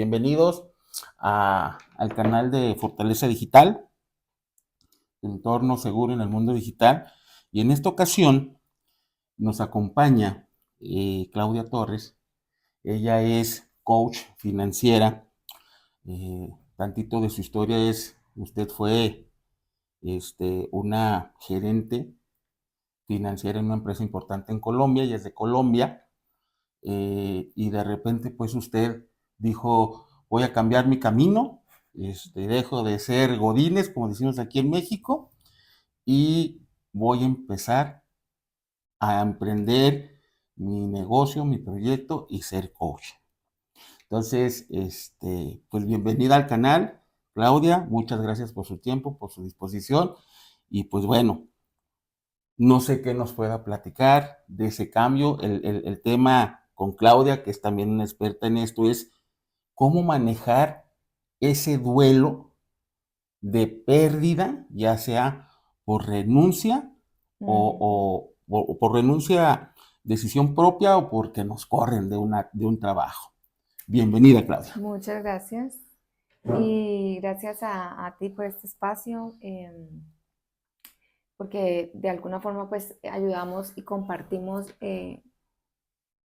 Bienvenidos al canal de Fortaleza Digital, entorno seguro en el mundo digital. Y en esta ocasión nos acompaña Claudia Torres. Ella es coach financiera. Tantito de su historia es, usted fue una gerente financiera en una empresa importante en Colombia, ella es de Colombia, y de repente pues usted dijo, voy a cambiar mi camino, dejo de ser godines, como decimos aquí en México, y voy a empezar a emprender mi negocio, mi proyecto y ser coach. Entonces, pues bienvenida al canal, Claudia, muchas gracias por su tiempo, por su disposición, y pues bueno, no sé qué nos pueda platicar de ese cambio. El tema con Claudia, que es también una experta en esto, es cómo manejar ese duelo de pérdida, ya sea por renuncia o por renuncia, decisión propia o porque nos corren de un trabajo. Bienvenida, Claudia. Muchas gracias. Y gracias a ti por este espacio, porque de alguna forma pues ayudamos y compartimos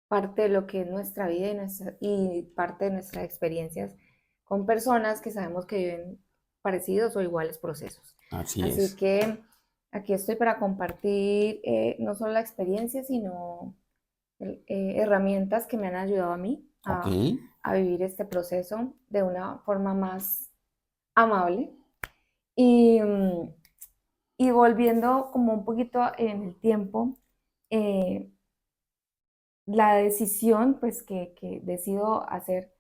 parte de lo que es nuestra vida y parte de nuestras experiencias con personas que sabemos que viven parecidos o iguales procesos. Así Así es. que aquí estoy para compartir no solo la experiencia, sino herramientas que me han ayudado a mí Ok. a vivir este proceso de una forma más amable. Y, y volviendo como un poquito en el tiempo, eh, la decisión pues que decido hacer,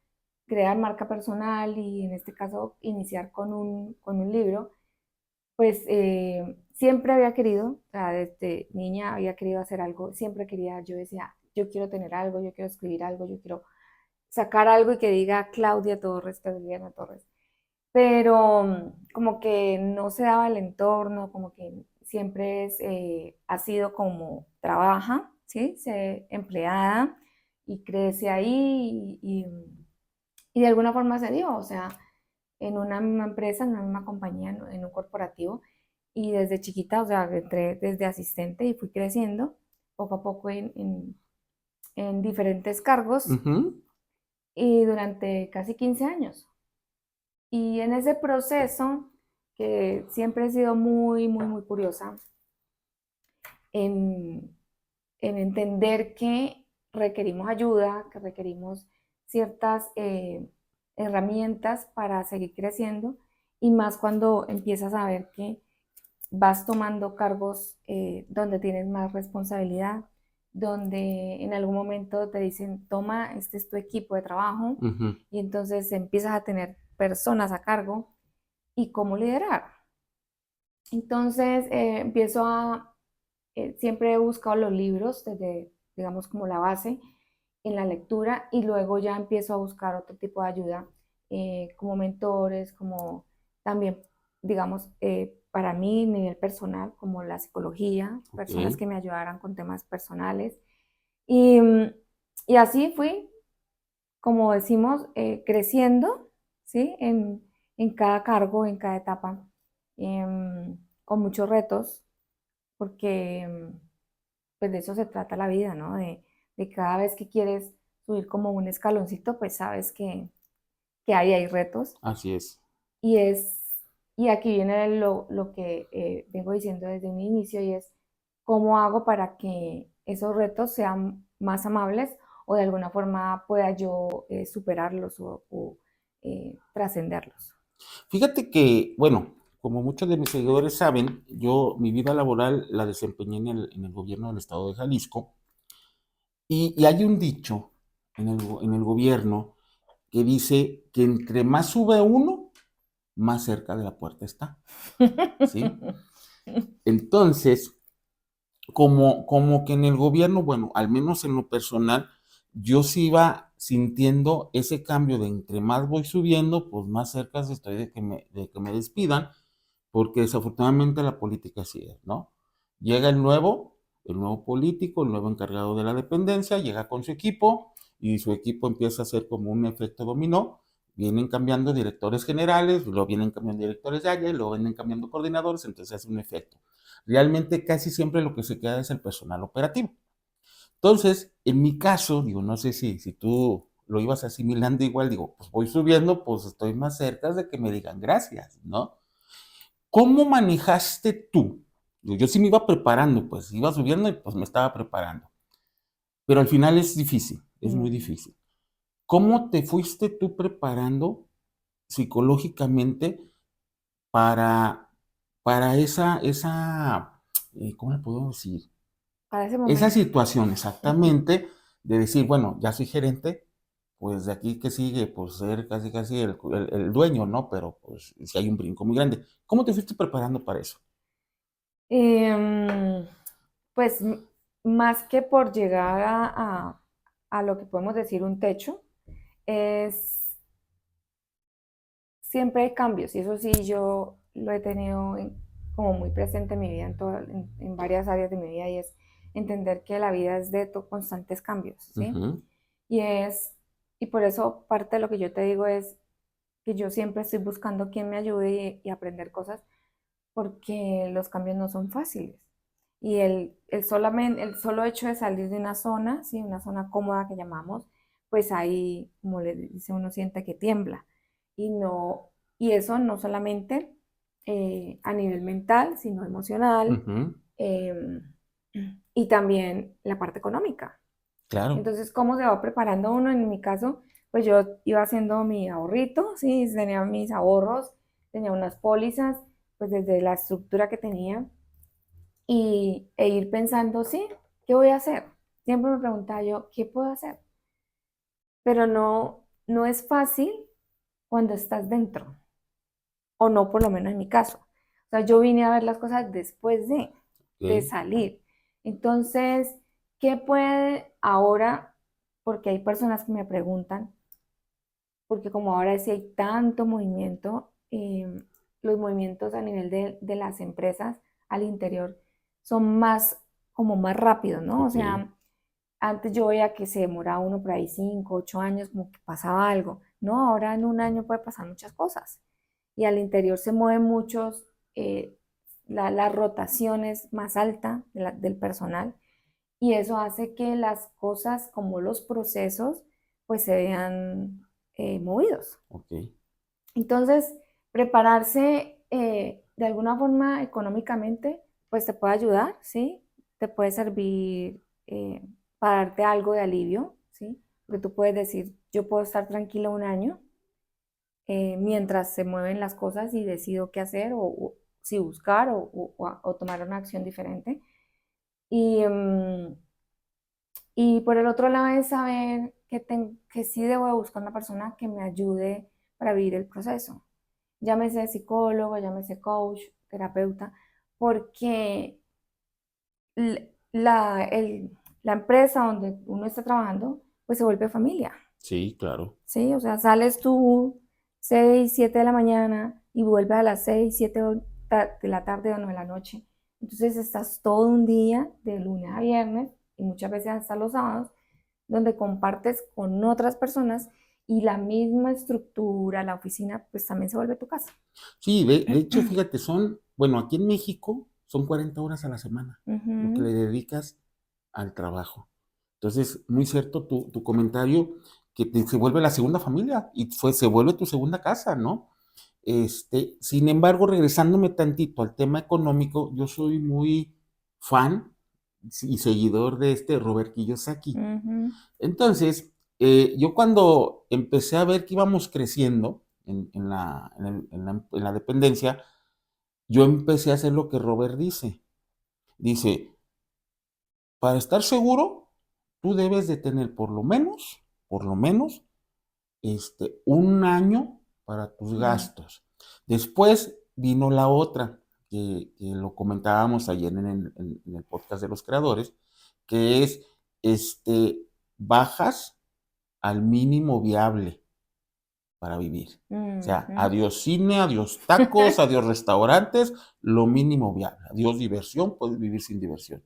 crear marca personal y en este caso iniciar con un libro, pues siempre había querido, o sea, desde niña había querido hacer algo, siempre quería, yo decía, yo quiero tener algo, yo quiero escribir algo, yo quiero sacar algo y que diga Claudia Torres, Claudia Torres. Pero como que no se daba el entorno, como que siempre ha sido como trabaja, ¿sí? Se empleada y crece ahí y de alguna forma se dio, o sea, en una misma empresa, en una misma compañía, en un corporativo y desde chiquita, o sea, entré desde asistente y fui creciendo poco a poco en diferentes cargos y durante casi 15 años. Y en ese proceso, que siempre he sido muy curiosa en, en entender que requerimos ayuda, que requerimos ciertas herramientas para seguir creciendo, y más cuando empiezas a ver que vas tomando cargos donde tienes más responsabilidad, donde en algún momento te dicen, toma, este es tu equipo de trabajo, y entonces empiezas a tener personas a cargo y cómo liderar. Entonces siempre he buscado los libros desde, digamos, como la base en la lectura y luego ya empiezo a buscar otro tipo de ayuda, como mentores, como también, digamos, para mí, a nivel personal, como la psicología, personas Ok. que me ayudaran con temas personales. Y, y así fui, como decimos, creciendo, ¿sí? En cada cargo, en cada etapa, con muchos retos, porque pues de eso se trata la vida, ¿no? De cada vez que quieres subir como un escaloncito, pues sabes que hay retos. Así es. Y es, y aquí viene lo que vengo diciendo desde un inicio, y es cómo hago para que esos retos sean más amables o de alguna forma pueda yo superarlos o trascenderlos. Fíjate que, bueno, como muchos de mis seguidores saben, yo mi vida laboral la desempeñé en el gobierno del estado de Jalisco y hay un dicho en el gobierno que dice que entre más sube uno, más cerca de la puerta está, ¿sí? Entonces, como que en el gobierno, bueno, al menos en lo personal, yo sí iba sintiendo ese cambio de entre más voy subiendo, pues más cerca estoy de que me despidan, porque desafortunadamente la política así es, ¿no? Llega el nuevo político, el nuevo encargado de la dependencia, llega con su equipo y su equipo empieza a hacer como un efecto dominó vienen cambiando directores generales, luego vienen cambiando directores de área, y luego vienen cambiando coordinadores, entonces hace un efecto. Realmente casi siempre lo que se queda es el personal operativo. Entonces, en mi caso, digo, no sé si tú lo ibas asimilando igual, digo, pues voy subiendo, pues estoy más cerca de que me digan gracias, ¿no? ¿Cómo manejaste tú? Yo sí me iba preparando, pues iba subiendo y pues me estaba preparando. Pero al final es difícil, es muy Mm. difícil. ¿Cómo te fuiste tú preparando psicológicamente para, para ¿cómo le puedo decir? Para ese Esa momento. situación exactamente de decir, bueno, ya soy gerente, pues de aquí que sigue, pues ser casi casi el dueño, ¿no? Pero pues si hay un brinco muy grande. ¿Cómo te fuiste preparando para eso? Em, pues más que por llegar a lo que podemos decir un techo, es siempre hay cambios y eso sí yo lo he tenido como muy presente en mi vida, en varias áreas de mi vida y es entender que la vida es de constantes cambios, ¿sí? Ujú, Y es, y por eso parte de lo que yo te digo es que yo siempre estoy buscando quien me ayude y aprender cosas porque los cambios no son fáciles. Y el solo hecho de salir de una zona, ¿sí? Una zona cómoda que llamamos, pues ahí, como le dice, uno siente que tiembla. Y, no, y eso no solamente a nivel mental, sino emocional, ujú, eh, y también la parte económica. claro. Entonces, ¿cómo se va preparando uno? En mi caso, pues yo iba haciendo mi ahorrito, sí, tenía mis ahorros, tenía unas pólizas, pues desde la estructura que tenía e ir pensando, sí, ¿qué voy a hacer? Siempre me preguntaba yo, ¿qué puedo hacer? Pero no es fácil cuando estás dentro, o no por lo menos en mi caso. O sea, yo vine a ver las cosas después de Ok. salir. Entonces, ¿qué puede ahora? Porque hay personas que me preguntan, porque como ahora sí hay tanto movimiento, los movimientos a nivel de las empresas al interior son más, como más rápidos, ¿no? O Ok. sea, antes yo veía que se demoraba uno por ahí 5, 8 años, como que pasaba algo. No, ahora en un año puede pasar muchas cosas. Y al interior se mueven muchos, la rotación es más alta del personal y eso hace que las cosas como los procesos pues se vean movidos. Ok. Entonces, prepararse de alguna forma económicamente pues te puede ayudar, ¿sí? Te puede servir para darte algo de alivio, ¿sí? Porque tú puedes decir, yo puedo estar tranquila un año mientras se mueven las cosas y decido qué hacer o si buscar o tomar una acción diferente. Y, y por el otro lado es saber que sí debo de buscar una persona que me ayude para vivir el proceso. Llámese psicólogo, llámese coach, terapeuta, porque la empresa donde uno está trabajando, pues se vuelve familia, Sí, claro. ¿sí? O sea, sales tú 6, 7 de la mañana y vuelves a las 6, 7 de la tarde o no de la noche. Entonces estás todo un día de lunes a viernes y muchas veces hasta los sábados donde compartes con otras personas y la misma estructura, la oficina, pues también se vuelve tu casa. Sí, de hecho, fíjate, bueno, aquí en México son 40 horas a la semana lo que le Ujú. dedicas al trabajo. Entonces, muy cierto tu comentario, que se vuelve la segunda familia y se vuelve tu segunda casa, ¿no? Sin embargo, regresándome tantito al tema económico, yo soy muy fan y seguidor de Robert Kiyosaki. Ujú. Entonces, yo cuando empecé a ver que íbamos creciendo en la dependencia, yo empecé a hacer lo que Robert dice. Dice, para estar seguro, tú debes de tener por lo menos, un año para tus Mm. gastos. Después vino la otra, que lo comentábamos ayer en el podcast de los creadores, que es, bajas al mínimo viable para vivir. O sea, Ujú. adiós cine, adiós tacos, adiós restaurantes, lo mínimo viable. Adiós diversión, puedes vivir sin diversión.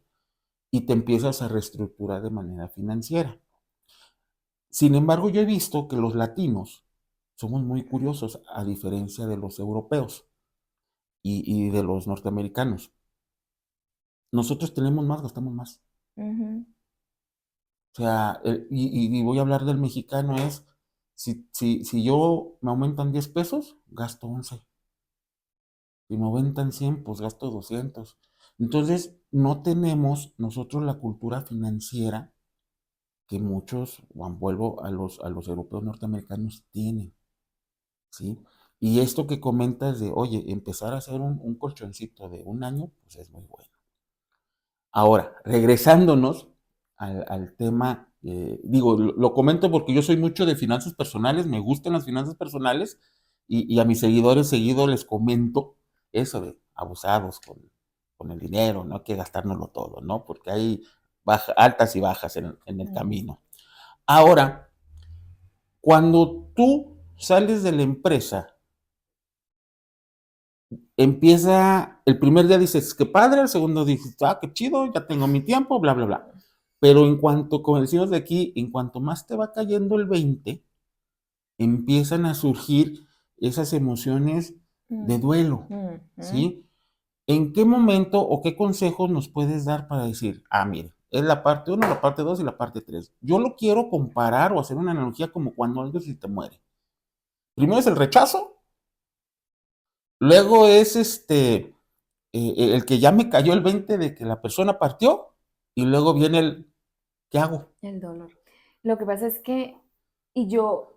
Y te empiezas a reestructurar de manera financiera. Sin embargo, yo he visto que los latinos somos muy curiosos, a diferencia de los europeos y de los norteamericanos. Nosotros tenemos más, gastamos más. Ujú. O sea, y voy a hablar del mexicano, es, si yo me aumentan 10 pesos, gasto 11. Si me aumentan 100, pues gasto 200. Entonces, no tenemos nosotros la cultura financiera que muchos, vuelvo a los europeos norteamericanos, tienen, ¿sí? Y esto que comentas de, oye, empezar a hacer un colchoncito de un año, pues es muy bueno. Ahora, regresándonos al tema, digo, lo comento porque yo soy mucho de finanzas personales, me gustan las finanzas personales y a mis seguidores seguido les comento eso de abusados con el dinero, no hay que gastárnoslo todo, ¿no? Porque hay altas y bajas en el Mm. camino. Ahora, cuando tú sales de la empresa, empieza, el primer día dices, qué padre, el segundo dices, qué chido, ya tengo mi tiempo, bla, bla, bla. Pero en cuanto, como decimos de aquí, en cuanto más te va cayendo el 20, empiezan a surgir esas emociones de Mm. duelo, Ujú. ¿sí? ¿En qué momento o qué consejos nos puedes dar para decir, mire, es la parte 1, la parte 2 y la parte 3? Yo lo quiero comparar o hacer una analogía como cuando alguien se te muere. Primero es el rechazo, luego es el que ya me cayó el 20 de que la persona partió, y luego viene el, ¿qué hago? El dolor. Lo que pasa es que, y yo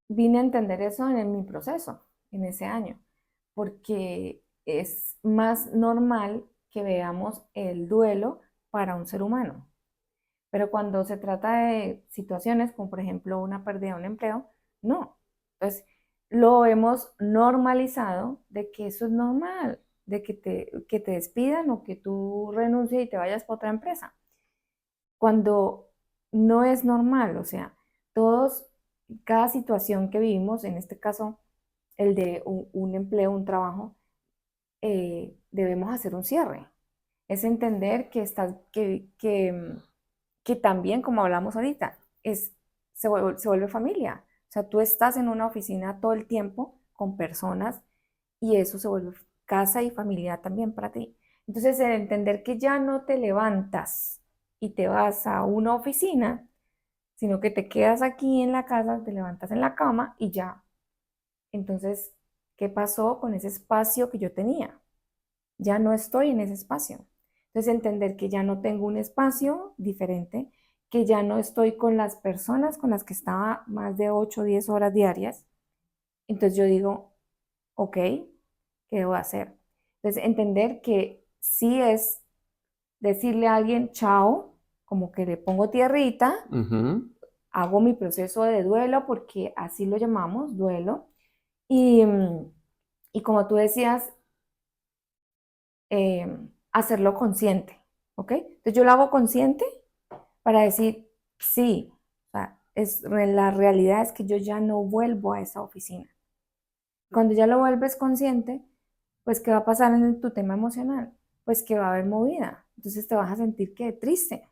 vine a entender eso en mi proceso, en ese año, porque es más normal que veamos el duelo para un ser humano. Pero cuando se trata de situaciones como por ejemplo una pérdida de un empleo, no. Entonces, lo hemos normalizado de que eso es normal, de que te despidan o que tú renuncies y te vayas para otra empresa. Cuando no es normal, o sea, todos, cada situación que vivimos, en este caso el de un empleo, un trabajo, debemos hacer un cierre. Es entender que también, como hablamos ahorita, se vuelve familia. O sea, tú estás en una oficina todo el tiempo con personas y eso se vuelve casa y familia también para ti. Entonces, el entender que ya no te levantas y te vas a una oficina, sino que te quedas aquí en la casa, te levantas en la cama y ya. Entonces, ¿qué pasó con ese espacio que yo tenía? Ya no estoy en ese espacio. Entonces, entender que ya no tengo un espacio diferente, que ya no estoy con las personas con las que estaba más de 8 o 10 horas diarias. Entonces yo digo, ok, ¿qué debo hacer? Entonces, entender que sí es decirle a alguien chao, como que le pongo tierrita, Ujú. hago mi proceso de duelo, porque así lo llamamos, duelo, y, y como tú decías, hacerlo consciente, ¿ok? Entonces yo lo hago consciente para decir, sí, o sea, la realidad es que yo ya no vuelvo a esa oficina. Cuando ya lo vuelves consciente, pues ¿qué va a pasar en tu tema emocional? Pues que va a haber movida. Entonces te vas a sentir que triste.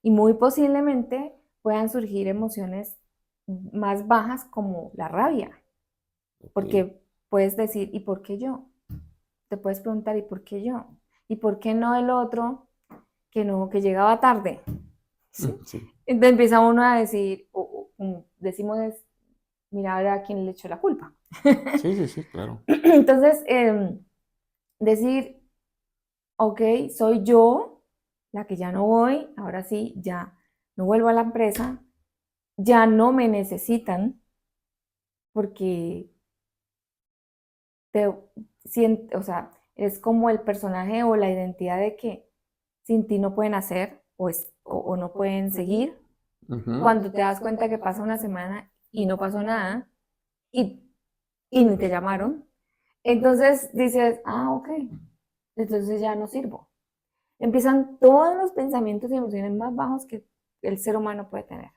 Y muy posiblemente puedan surgir emociones más bajas como la rabia. Ok. Porque puedes decir, ¿y por qué yo? Te puedes preguntar, ¿y por qué yo? ¿Y por qué no el otro que no, que llegaba tarde? ¿Sí? Sí. Entonces empieza uno a decir, como decimos, mira, ahora a quién le echó la culpa. Sí, sí, sí, claro. Entonces, decir, ok, soy yo la que ya no voy, ahora sí, ya no vuelvo a la empresa, ya no me necesitan porque te o sea, es como el personaje o la identidad de que sin ti no pueden hacer o no pueden seguir. Ujú. Cuando te das cuenta que pasa una semana y no pasó nada y, y ni te llamaron, entonces dices, ok, entonces ya no sirvo. Empiezan todos los pensamientos y emociones más bajos que el ser humano puede tener.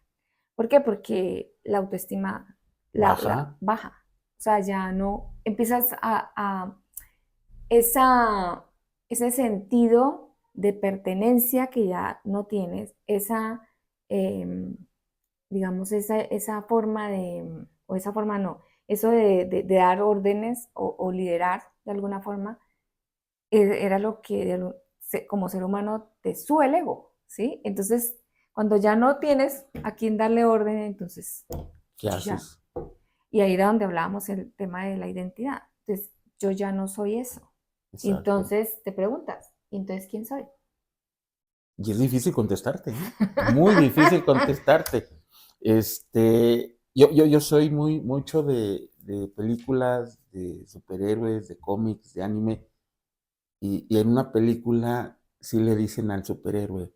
¿Por qué? Porque la autoestima la Baja. baja. O sea, ya no empiezas a esa, ese sentido de pertenencia que ya no tienes, esa, digamos, esa forma o esa forma no. Eso de dar órdenes o liderar de alguna forma era lo que como ser humano te sube el ego, ¿sí? Entonces, cuando ya no tienes a quién darle orden, entonces ¿Qué ya. haces? Y ahí era donde hablábamos el tema de la identidad. Entonces, yo ya no soy eso. Y Exacto. entonces te preguntas, ¿y entonces quién soy? Y es difícil contestarte, ¿eh? Muy difícil contestarte. Yo soy mucho de películas, de superhéroes, de cómics, de anime, y en una película sí le dicen al superhéroe,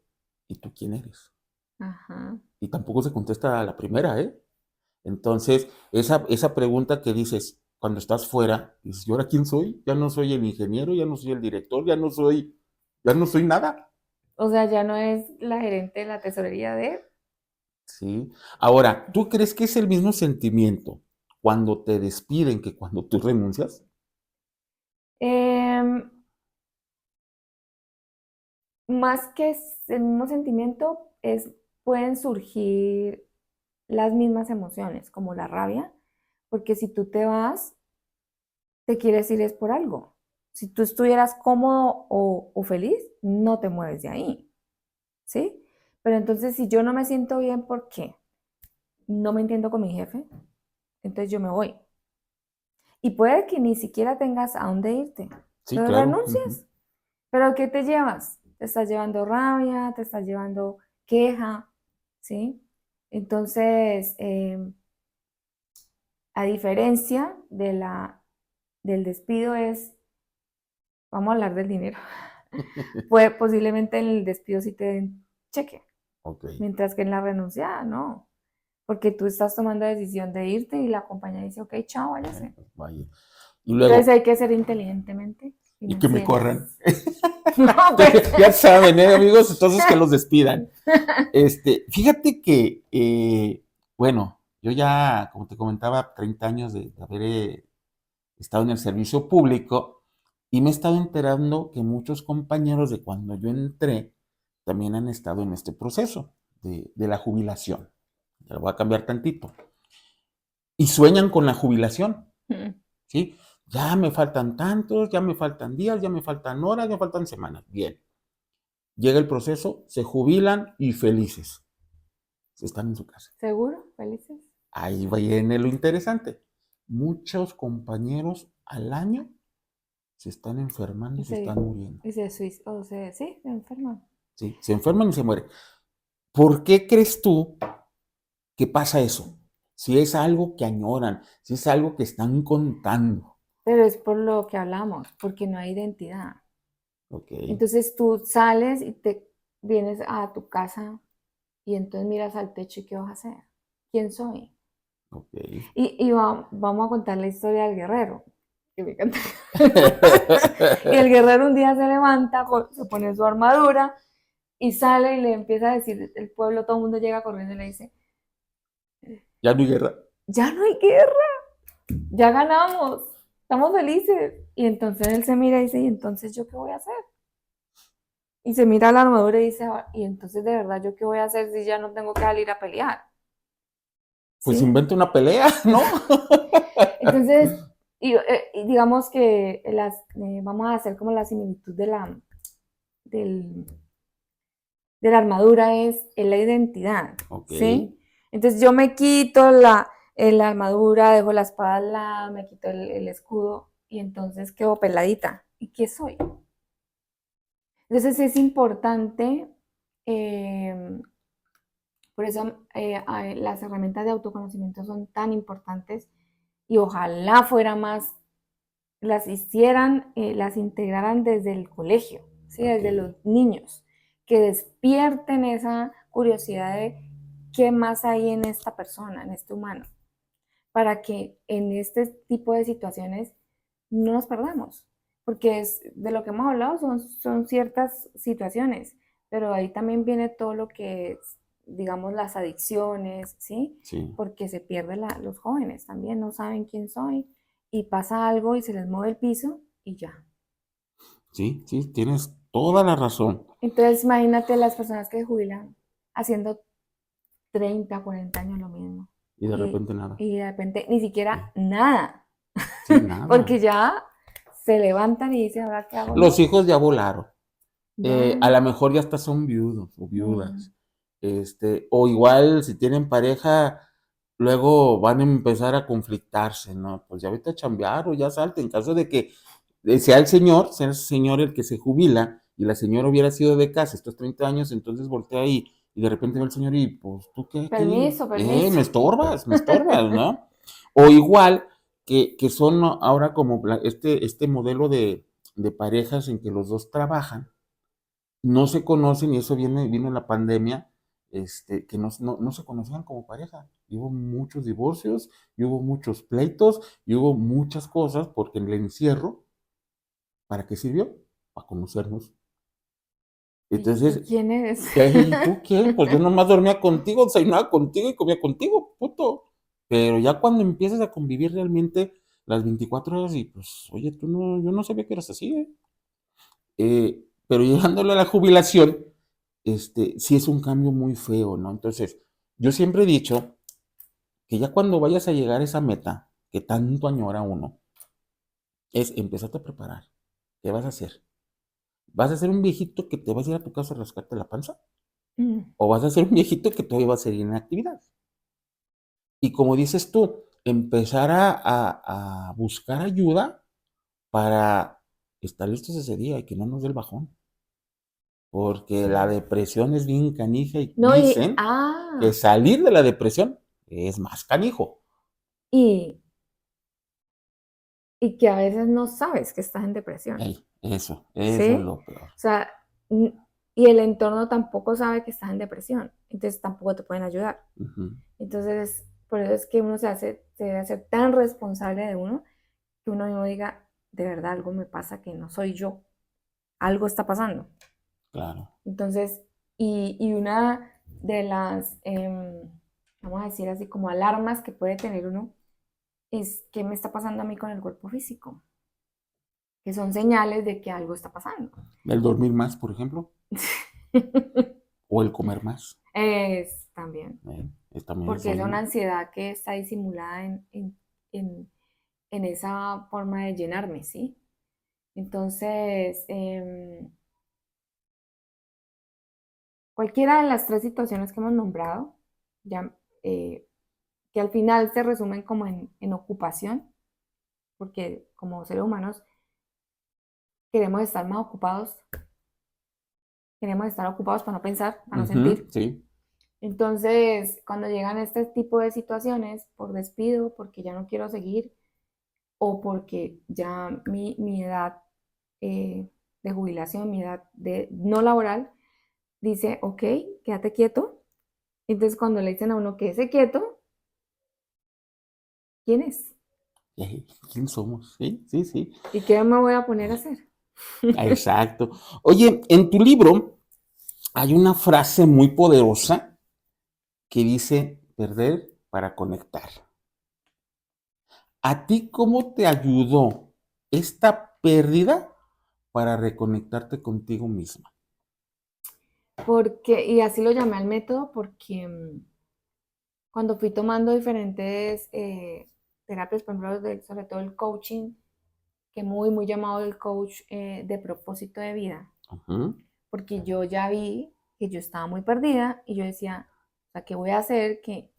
¿y tú quién eres? Ajá. Y tampoco se contesta a la primera, ¿eh? Entonces, esa pregunta que dices cuando estás fuera, dices, ¿y ahora quién soy? Ya no soy el ingeniero, ya no soy el director, ya no soy nada. O sea, ya no es la gerente de la tesorería de... ¿Sí? Ahora, ¿tú crees que es el mismo sentimiento cuando te despiden que cuando tú renuncias? Em, Más que el mismo sentimiento, pueden surgir las mismas emociones, como la rabia, porque si tú te vas, te quieres ir es por algo. Si tú estuvieras cómodo o feliz, no te mueves de ahí, ¿sí? Pero entonces, si yo no me siento bien, ¿por qué? No me entiendo con mi jefe, entonces yo me voy. Y puede que ni siquiera tengas a dónde irte, Sí, entonces claro. Ujú. renuncias. ¿Pero qué te llevas? Te estás llevando rabia, te estás llevando queja, ¿sí? Entonces, a diferencia del despido vamos a hablar del dinero, pues posiblemente en el despido sí te den cheque, Ok, mientras que en la renuncia no, porque tú estás tomando la decisión de irte y la compañía dice, ok, chao, váyase. vaya. Y Entonces luego, hay que ser inteligentemente y que me financieros. corran. No, pues. Ya saben, amigos? Entonces que los despidan. Fíjate que, bueno, yo ya, como te comentaba, 30 años de haber estado en el servicio público y me he estado enterando que muchos compañeros de cuando yo entré también han estado en este proceso de la jubilación. Ya lo voy a cambiar tantito. Y sueñan con la jubilación, ¿sí? Ya me faltan tantos, ya me faltan días, ya me faltan horas, ya me faltan semanas. Bien. Llega el proceso, se jubilan y felices. Están en su casa. ¿Seguro? ¿Felices? Ahí viene lo interesante. Muchos compañeros al año se están enfermando Y y se se, están muriendo. sí, se enferman. ¿Sí? Se enferman y se mueren. ¿Por qué crees tú que pasa eso? Si es algo que añoran, si es algo que están contando. Pero es por lo que hablamos, porque no hay identidad. Ok, Entonces tú sales y te vienes a tu casa y entonces miras al techo y ¿qué vas a hacer? ¿Quién soy? ok. Y vamos a contar la historia del guerrero, que me encanta. Y el guerrero un día se levanta, se pone su armadura y sale y le empieza a decir, el pueblo, todo el mundo llega corriendo y le dice, Ya no hay guerra. ya no hay guerra, ya ganamos, estamos felices. Y entonces él se mira y dice, ¿y entonces yo qué voy a hacer? Y se mira la armadura y dice, "Ah, y entonces de verdad yo qué voy a hacer si ya no tengo que salir a pelear, Pues ¿sí? inventa una pelea, ¿no? Entonces, y digamos que vamos a hacer como la similitud del, de la armadura es la identidad, Ok. ¿sí? Entonces yo me quito la armadura, dejo la espada al lado, me quito el escudo y entonces quedo peladita. ¿Y qué soy? Entonces es importante, por eso las herramientas de autoconocimiento son tan importantes y ojalá fuera más, las hicieran, las integraran desde el colegio, ¿sí? Desde Ok. los niños, que despierten esa curiosidad de qué más hay en esta persona, en este humano, para que en este tipo de situaciones no nos perdamos, porque es de lo que hemos hablado, son ciertas situaciones, pero ahí también viene todo lo que es, digamos, las adicciones, ¿sí? Sí. Porque se pierden los jóvenes también, no saben quién soy y pasa algo y se les mueve el piso y ya. Sí, sí, tienes toda la razón. Entonces imagínate las personas que se jubilan haciendo 30, 40 años lo mismo. Y de y, repente nada. y de repente ni Sí, siquiera nada, sí, nada. porque ya se levantan y dicen, ¿ahora qué hago? Los No, hijos ya volaron. ya, A lo mejor ya hasta son viudos o mm, viudas. O igual si tienen pareja, luego van a empezar a conflictarse, ¿no? Pues ya vete a chambear o ya salte. En caso de que sea el señor el que se jubila y la señora hubiera sido de casa estos 30 años, entonces voltea ahí y de repente ve el señor y pues tú qué, permiso, permiso. me estorbas, ¿no? O igual que son ahora como este modelo de parejas en que los dos trabajan, no se conocen, y eso vino en la pandemia, que no se conocían como pareja. Y hubo muchos divorcios, y hubo muchos pleitos, y hubo muchas cosas, porque en el encierro, ¿para qué sirvió? Para conocernos. ¿Y tú Entonces, quién eres? ¿qué? ¿Y tú qué? Pues yo nomás dormía contigo, desayunaba contigo y comía contigo, puto. Pero ya cuando empiezas a convivir realmente las 24 horas y pues, oye, yo no sabía que eras así, ¿eh? Pero llegándole a la jubilación, sí es un cambio muy feo, ¿no? Entonces, yo siempre he dicho que ya cuando vayas a llegar a esa meta que tanto añora uno, es empezarte a preparar. ¿Qué vas a hacer? ¿Vas a ser un viejito que te vas a ir a tu casa a rascarte la panza? Mm, ¿O vas a ser un viejito que todavía va a seguir en actividad? Y como dices tú, empezar a buscar ayuda para estar listos ese día y que no nos dé el bajón. Porque la depresión es bien canija y no, dicen que salir de la depresión es más canijo. y, y que a veces no sabes que estás en depresión, Ey, eso es ¿sí? lo peor. O sea, n- y el entorno tampoco sabe que estás en depresión, entonces tampoco te pueden ayudar. Ujú, Entonces, por eso es que uno se debe hacer tan responsable de uno que uno mismo diga, de verdad algo me pasa que no soy yo, algo está pasando. claro. Entonces, y una de las, vamos a decir así, como alarmas que puede tener uno es qué me está pasando a mí con el cuerpo físico, que son señales de que algo está pasando. El dormir más, por ejemplo, o el comer más, Es también, también es porque es ahí, una ¿no? ansiedad que está disimulada en, en esa forma de llenarme, ¿sí? Entonces, cualquiera de las tres situaciones que hemos nombrado, ya, eh, que al final se resumen como en ocupación, porque como seres humanos queremos estar más ocupados, queremos estar ocupados para no pensar, para no Ujú, sentir. sí, Entonces, cuando llegan este tipo de situaciones, por despido, porque ya no quiero seguir, o porque ya mi edad de jubilación, mi edad de no laboral, dice, ok, quédate quieto. Entonces, cuando le dicen a uno que quede quieto, ¿quién es? ¿quién somos? Sí, sí, sí. ¿Y qué me voy a poner a hacer? Exacto. Oye, en tu libro hay una frase muy poderosa que dice perder para conectar. ¿A ti cómo te ayudó esta pérdida para reconectarte contigo misma? Porque, y así lo llamé al método porque cuando fui tomando diferentes terapias, por ejemplo, sobre todo el coaching, que muy llamado el coach de propósito de vida, Ujú, porque yo ya vi que yo estaba muy perdida y yo decía, o sea, ¿qué voy a hacer? Que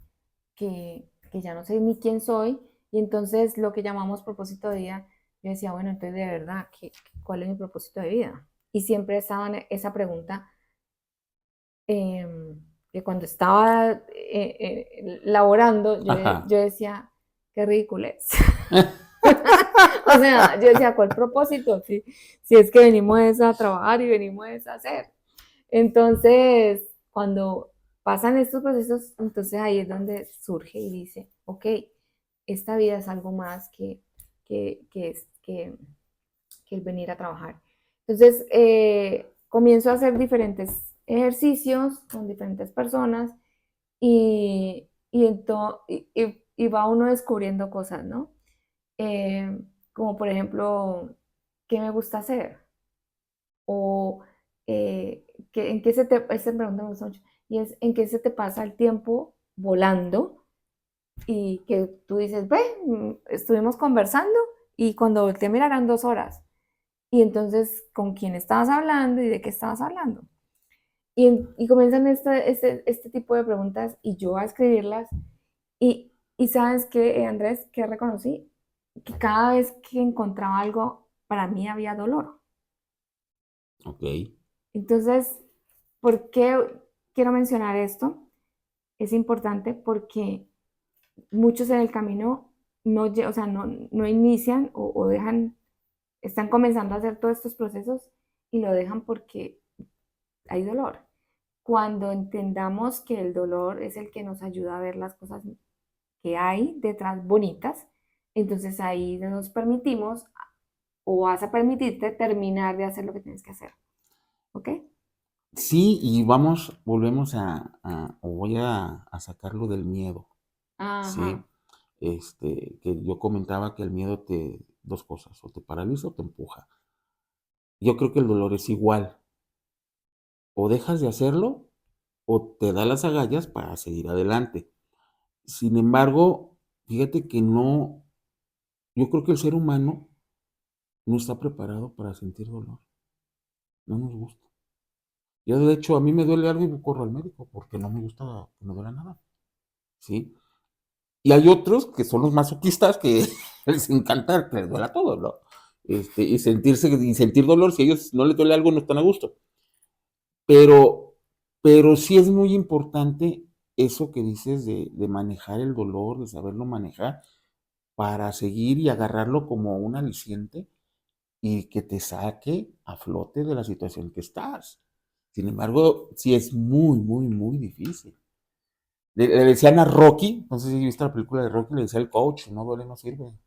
ya no sé ni quién soy. Y entonces lo que llamamos propósito de vida, yo decía, bueno, entonces de verdad, ¿cuál es mi propósito de vida? Y siempre estaba en esa pregunta que cuando estaba laborando, ajá. yo decía, qué ridículo es. O sea, yo decía, ¿cuál propósito? Si es que venimos a trabajar y venimos a hacer. Entonces, cuando pasan estos procesos, entonces ahí es donde surge y dice, ok, esta vida es algo más que el venir a trabajar. Entonces, comienzo a hacer diferentes ejercicios con diferentes personas y va uno descubriendo cosas, ¿no? Eh, Como por ejemplo, ¿qué me gusta hacer? O en qué esta pregunta me gusta mucho, y es en qué se te pasa el tiempo volando y que tú dices, ve, estuvimos conversando y cuando volteé a mirar eran 2 horas. Y entonces, ¿con quién estabas hablando y de qué estabas hablando? Y comienzan este tipo de preguntas y yo a escribirlas. Y sabes qué, Andrés, que reconocí que cada vez que encontraba algo, para mí había dolor. Ok. Entonces, ¿por qué quiero mencionar esto? Es importante porque muchos en el camino o sea, no inician o dejan, están comenzando a hacer todos estos procesos y lo dejan porque hay dolor. Cuando entendamos que el dolor es el que nos ayuda a ver las cosas que hay detrás bonitas, entonces ahí nos permitimos o vas a permitirte terminar de hacer lo que tienes que hacer. ¿Ok? Sí, y volvemos o voy a sacarlo del miedo, ¿sí? Ajá. Que yo comentaba que el miedo dos cosas, o te paraliza o te empuja. Yo creo que el dolor es igual, o dejas de hacerlo o te da las agallas para seguir adelante. Sin embargo, fíjate que no, yo creo que el ser humano no está preparado para sentir dolor, no nos gusta. Yo de hecho a mí me duele algo y corro al médico porque no me gusta que me duela nada, ¿sí? Y hay otros que son los masoquistas que les encanta que les duela todo, ¿no? Y sentir dolor, si a ellos no les duele algo, no están a gusto. Pero, pero sí es muy importante eso que dices de manejar el dolor, de saberlo manejar, para seguir y agarrarlo como un aliciente y que te saque a flote de la situación que estás. Sin embargo, sí es muy, muy, muy difícil. Le decían a Rocky, no sé si viste la película de Rocky, le decía al coach, no duele, no sirve.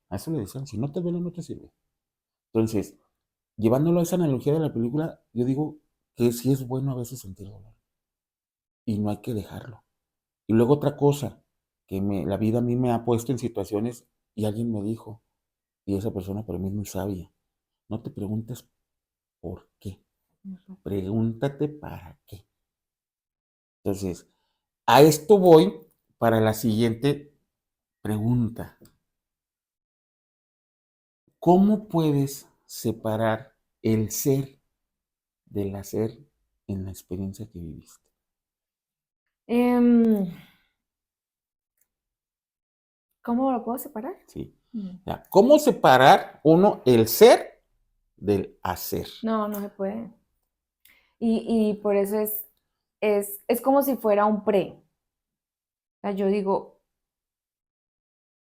A eso le decían, si no te duele, no te sirve. Entonces, llevándolo a esa analogía de la película, yo digo que sí es bueno a veces sentir dolor y no hay que dejarlo. Y luego otra cosa, la vida a mí me ha puesto en situaciones y alguien me dijo, y esa persona para mí es muy sabia, no te preguntes por qué, pregúntate para qué. Entonces, a esto voy para la siguiente pregunta. ¿Cómo puedes separar el ser del hacer en la experiencia que viviste? Em, ¿Cómo lo puedo separar? ¿Sí? Mm. ¿Cómo separar uno el ser del hacer? No, no se puede. Y por eso es como si fuera un pre. O sea, yo digo,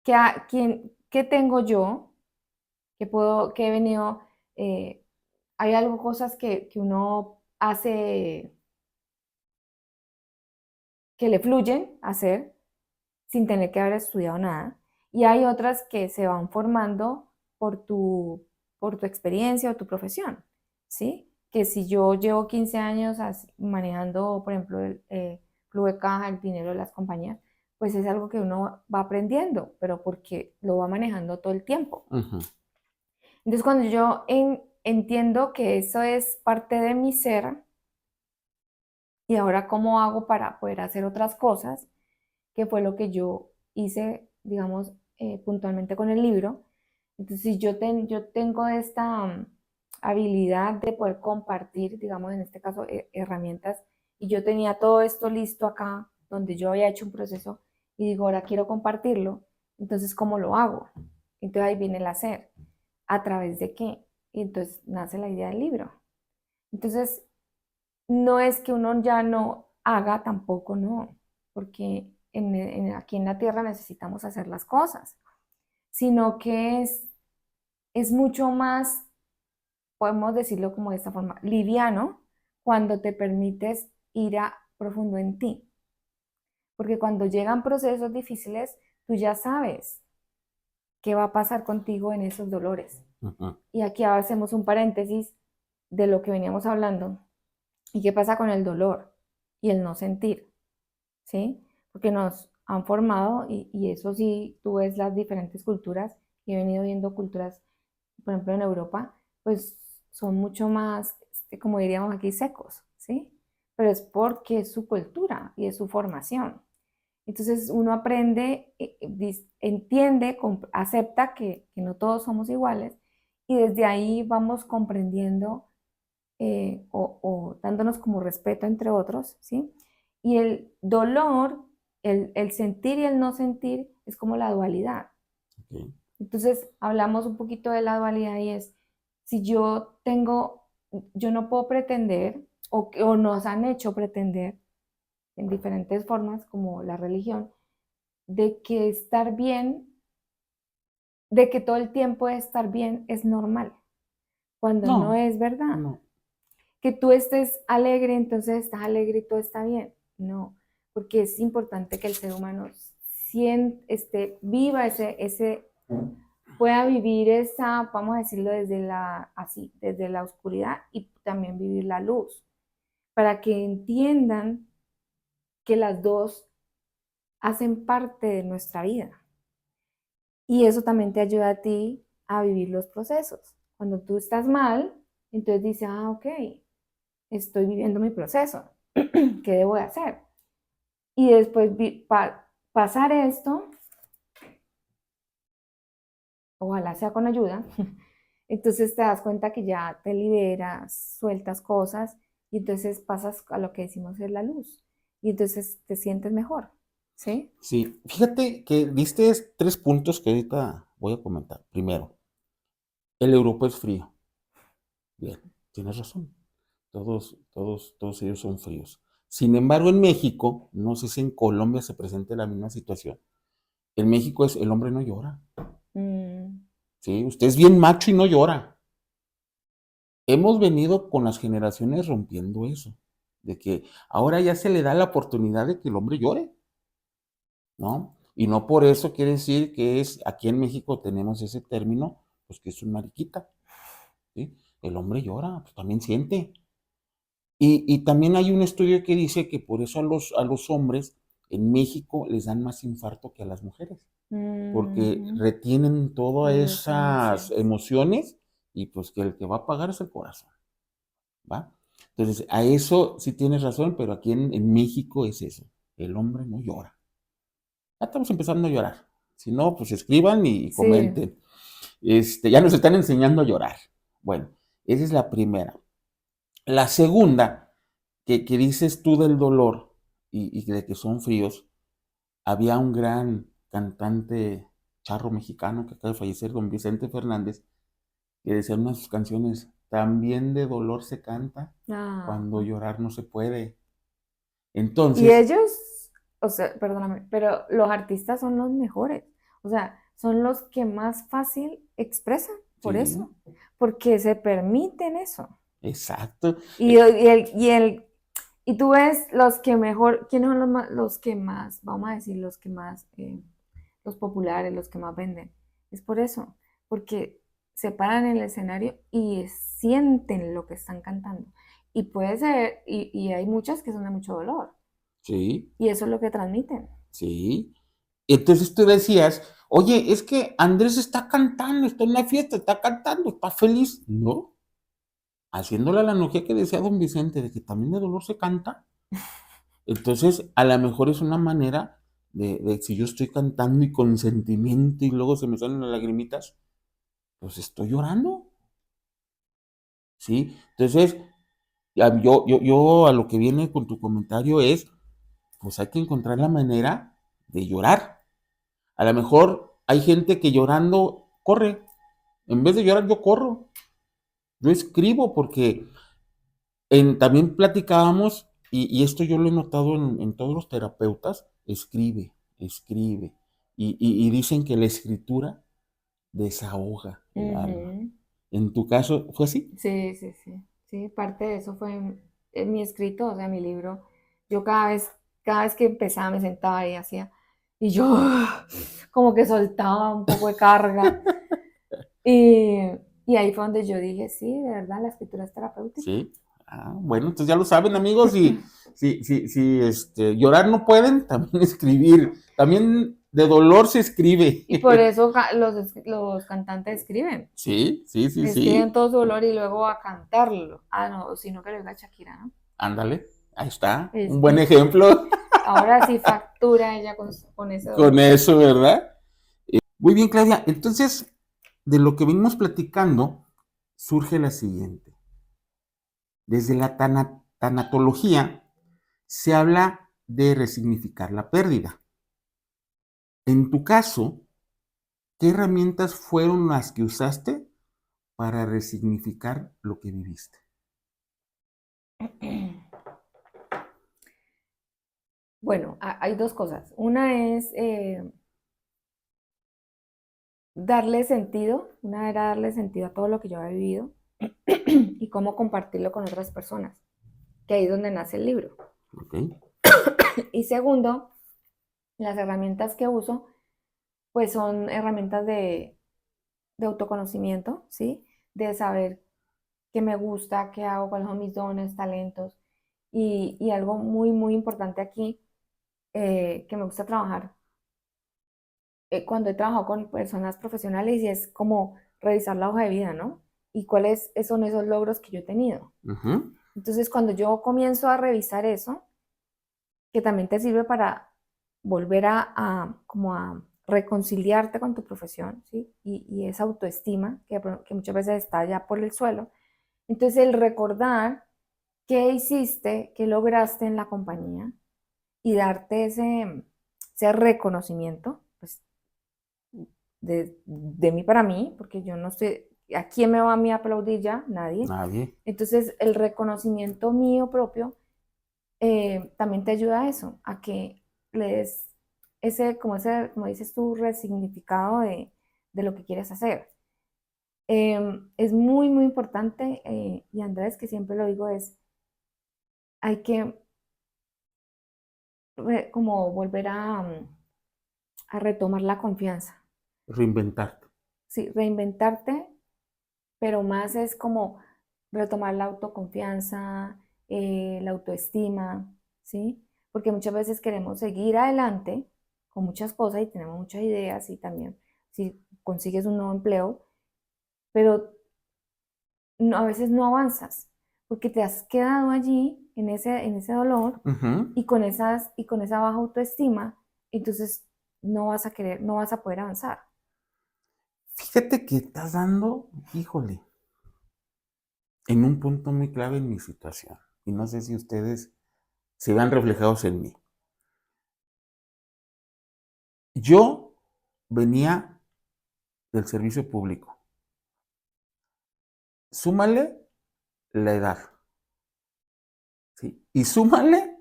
¿qué tengo yo? ¿Qué he venido? eh, Hay algo, cosas que uno hace que le fluyen hacer sin tener que haber estudiado nada. Y hay otras que se van formando por tu experiencia o tu profesión, ¿sí? Que si yo llevo 15 años manejando, por ejemplo, el flujo de caja, el dinero de las compañías, pues es algo que uno va aprendiendo, pero porque lo va manejando todo el tiempo. Ujú. Entonces, cuando yo entiendo que eso es parte de mi ser, y ahora cómo hago para poder hacer otras cosas, que fue lo que yo hice, digamos, puntualmente con el libro. Entonces, si yo tengo esta habilidad de poder compartir, digamos, en este caso, herramientas, y yo tenía todo esto listo acá, donde yo había hecho un proceso, y digo, ahora quiero compartirlo, entonces, ¿cómo lo hago? Entonces ahí viene el hacer. ¿A través de qué? Y entonces nace la idea del libro. Entonces, no es que uno ya no haga tampoco, no, porque aquí en la tierra necesitamos hacer las cosas, sino que es mucho más, podemos decirlo como de esta forma, liviano cuando te permites ir a profundo en ti, porque cuando llegan procesos difíciles, tú ya sabes qué va a pasar contigo en esos dolores. Ujú. Y aquí hacemos un paréntesis de lo que veníamos hablando. ¿Y qué pasa con el dolor y el no sentir? ¿Sí? Porque nos han formado y eso sí, tú ves las diferentes culturas, y he venido viendo culturas, por ejemplo, en Europa, pues son mucho más, como diríamos aquí, secos, ¿sí? Pero es porque es su cultura y es su formación. Entonces uno aprende, entiende, acepta que no todos somos iguales y desde ahí vamos comprendiendo o dándonos como respeto entre otros, ¿sí? Y el dolor, el sentir y el no sentir es como la dualidad. Ok. Entonces hablamos un poquito de la dualidad y es, si yo no puedo pretender o nos han hecho pretender en diferentes formas, como la religión, de que estar bien, de que todo el tiempo estar bien es normal, cuando no No, es verdad. no. Que tú estés alegre, entonces estás alegre y todo está bien. No, porque es importante que el ser humano viva pueda vivir esa, vamos a decirlo desde la oscuridad y también vivir la luz, para que entiendan que las dos hacen parte de nuestra vida. Y eso también te ayuda a ti a vivir los procesos. Cuando tú estás mal, entonces dices, ok, estoy viviendo mi proceso. ¿Qué debo de hacer? Y después pasar esto, ojalá sea con ayuda, entonces te das cuenta que ya te liberas, sueltas cosas y entonces pasas a lo que decimos es la luz. Y entonces te sientes mejor, ¿sí? Sí, fíjate que diste 3 puntos que ahorita voy a comentar. Primero, el Europa es frío. Bien, tienes razón. Todos ellos son fríos. Sin embargo, en México, no sé si en Colombia se presente la misma situación. En México el hombre no llora. Mm, ¿Sí? Usted es bien macho y no llora. Hemos venido con las generaciones rompiendo eso, de que ahora ya se le da la oportunidad de que el hombre llore, ¿no? Y no por eso quiere decir que aquí en México tenemos ese término, pues que es un mariquita, ¿sí? El hombre llora, pues también siente. Y también hay un estudio que dice que por eso a los hombres en México les dan más infarto que a las mujeres, porque ujú, retienen todas las esas emociones. emociones y pues que el que va a pagar es el corazón, ¿va? Entonces, a eso sí tienes razón, pero aquí en México es eso, el hombre no llora. Ya estamos empezando a llorar. Si no, pues escriban y Sí. comenten. Ya nos están enseñando a llorar. Bueno, esa es la primera. La segunda, que dices tú del dolor y de que son fríos, había un gran cantante charro mexicano que acaba de fallecer, don Vicente Fernández, que decía en una de sus canciones, también de dolor se canta Ah. cuando llorar no se puede. Y Entonces, ellos, o sea, perdóname, pero los artistas son los mejores. O sea, son los que más fácil expresan por sí, eso, porque se permiten eso. exacto. Y, y tú ves los que mejor, ¿quiénes son los que más, vamos a decir, los que más, los populares, los que más venden? Es por eso, porque se paran en el escenario y sienten lo que están cantando. Y puede ser, y hay muchas que son de mucho dolor. Sí, Y eso es lo que transmiten. sí. Entonces tú decías, oye, es que Andrés está cantando, está en la fiesta, está cantando, está feliz. No, haciéndole la analogía que decía don Vicente, de que también de dolor se canta. Entonces, a lo mejor es una manera de si yo estoy cantando y con sentimiento y luego se me salen las lagrimitas, pues estoy llorando, ¿sí? Entonces, yo a lo que viene con tu comentario es, pues hay que encontrar la manera de llorar. A lo mejor hay gente que llorando corre. En vez de llorar, yo corro. Yo escribo porque también platicábamos, y esto yo lo he notado en todos los terapeutas, escribe, escribe. Y dicen que la escritura desahoga el alma. Ujú. En tu caso, ¿fue así? Sí, sí, sí. Sí, parte de eso fue en mi escrito, o sea, mi libro. Yo cada vez que empezaba me sentaba y hacía, y yo como que soltaba un poco de carga. Y, y ahí fue donde yo dije, sí, de verdad, la escritura es terapéutica. Sí. Ah, bueno, entonces ya lo saben, amigos, si llorar no pueden, también escribir. También de dolor se escribe. Y por eso los cantantes escriben. Sí, sí, sí, Escriben sí. todo su dolor y luego a cantarlo. Ah, no, sino que lo diga Shakira, ¿no? Ándale, ahí está, un buen Este, ejemplo. ahora sí, factura ella con ese con dolor. eso, ¿verdad? Muy bien, Claudia. Entonces, de lo que venimos platicando, surge la siguiente. Desde la tanatología se habla de resignificar la pérdida. En tu caso, ¿qué herramientas fueron las que usaste para resignificar lo que viviste? Bueno, hay dos cosas. Una es darle sentido, una era darle sentido a todo lo que yo había vivido y cómo compartirlo con otras personas, que ahí es donde nace el libro. ¿Ok? Y segundo, las herramientas que uso, pues son herramientas de autoconocimiento, ¿sí? De saber qué me gusta, qué hago, cuáles son mis dones, talentos. Y algo muy, muy importante aquí, que me gusta trabajar cuando he trabajado con personas profesionales y es como revisar la hoja de vida, ¿no? Y cuáles son esos logros que yo he tenido. Ujú. Entonces, cuando yo comienzo a revisar eso, que también te sirve para volver como a reconciliarte con tu profesión, ¿sí? Y esa autoestima que muchas veces está ya por el suelo. Entonces, el recordar qué hiciste, qué lograste en la compañía y darte ese reconocimiento, pues, de mí para mí, porque yo no estoy, ¿a quién me va a mí a aplaudir ya? Nadie. Nadie. Entonces, el reconocimiento mío propio también te ayuda a eso, a que le des como dices tú, resignificado de lo que quieres hacer. Es muy, muy importante, y Andrés, que siempre lo digo, hay que como volver a retomar la confianza. Reinventarte. Sí, reinventarte, pero más es como retomar la autoconfianza, la autoestima, ¿sí? Porque muchas veces queremos seguir adelante con muchas cosas y tenemos muchas ideas y también si consigues un nuevo empleo, pero a veces no avanzas porque te has quedado allí en ese dolor Ujú. y con esa baja autoestima, entonces no vas a poder avanzar. Fíjate que estás dando, híjole, en un punto muy clave en mi situación. Y no sé si ustedes se vean reflejados en mí. Yo venía del servicio público. Súmale la edad, ¿sí? Y súmale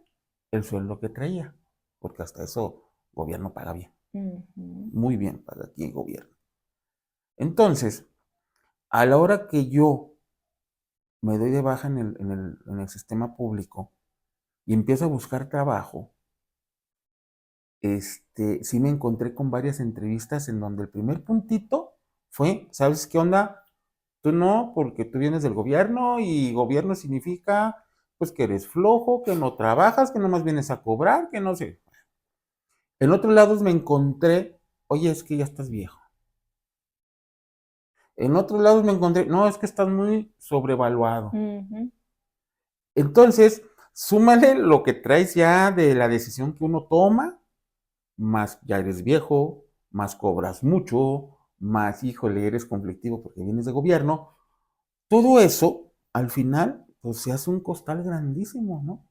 el sueldo que traía, porque hasta eso gobierno paga bien. Ujú. Muy bien paga aquí el gobierno. Entonces, a la hora que yo me doy de baja en el sistema público y empiezo a buscar trabajo, sí me encontré con varias entrevistas en donde el primer puntito fue, ¿sabes qué onda? Tú no, porque tú vienes del gobierno y gobierno significa pues que eres flojo, que no trabajas, que nomás vienes a cobrar, que no sé. En otros lados me encontré, oye, es que ya estás viejo. En otros lados me encontré, no, es que estás muy sobrevaluado. Ujú. Entonces, súmale lo que traes ya de la decisión que uno toma, más ya eres viejo, más cobras mucho, más, híjole, eres conflictivo porque vienes de gobierno. Todo eso, al final, pues se hace un costal grandísimo, ¿no?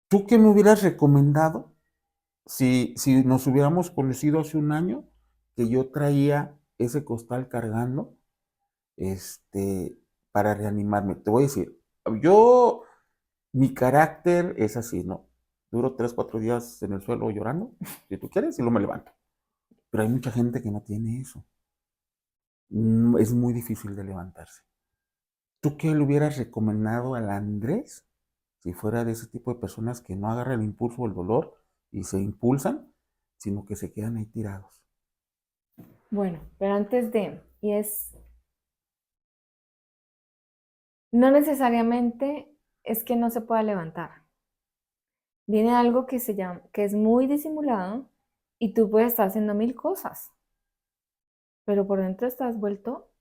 ¿Tú qué me hubieras recomendado si nos hubiéramos conocido hace un año, que yo traía ese costal cargando, este, para reanimarme? Te voy a decir, yo, mi carácter es así, ¿no? Duro 3, 4 días en el suelo llorando, si tú quieres, y luego me levanto. Pero hay mucha gente que no tiene eso. Es muy difícil de levantarse. ¿Tú qué le hubieras recomendado al Andrés si fuera de ese tipo de personas que no agarran el impulso o el dolor y se impulsan, sino que se quedan ahí tirados? Bueno, pero no necesariamente es que no se pueda levantar. Viene algo que se llama, que es muy disimulado y tú puedes estar haciendo mil cosas, pero por dentro estás vuelto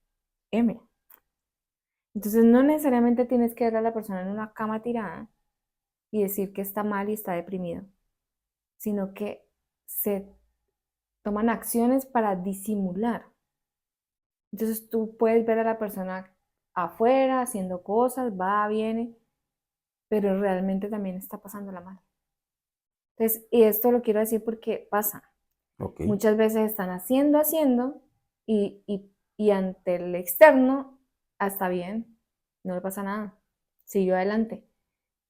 M. Entonces no necesariamente tienes que ver a la persona en una cama tirada y decir que está mal y está deprimido, sino que se toman acciones para disimular. Entonces tú puedes ver a la persona afuera haciendo cosas, va, viene, pero realmente también está pasándola mal. Entonces, y esto lo quiero decir porque pasa. Ok. Muchas veces están haciendo, y ante el externo, está bien, no le pasa nada, siguió adelante.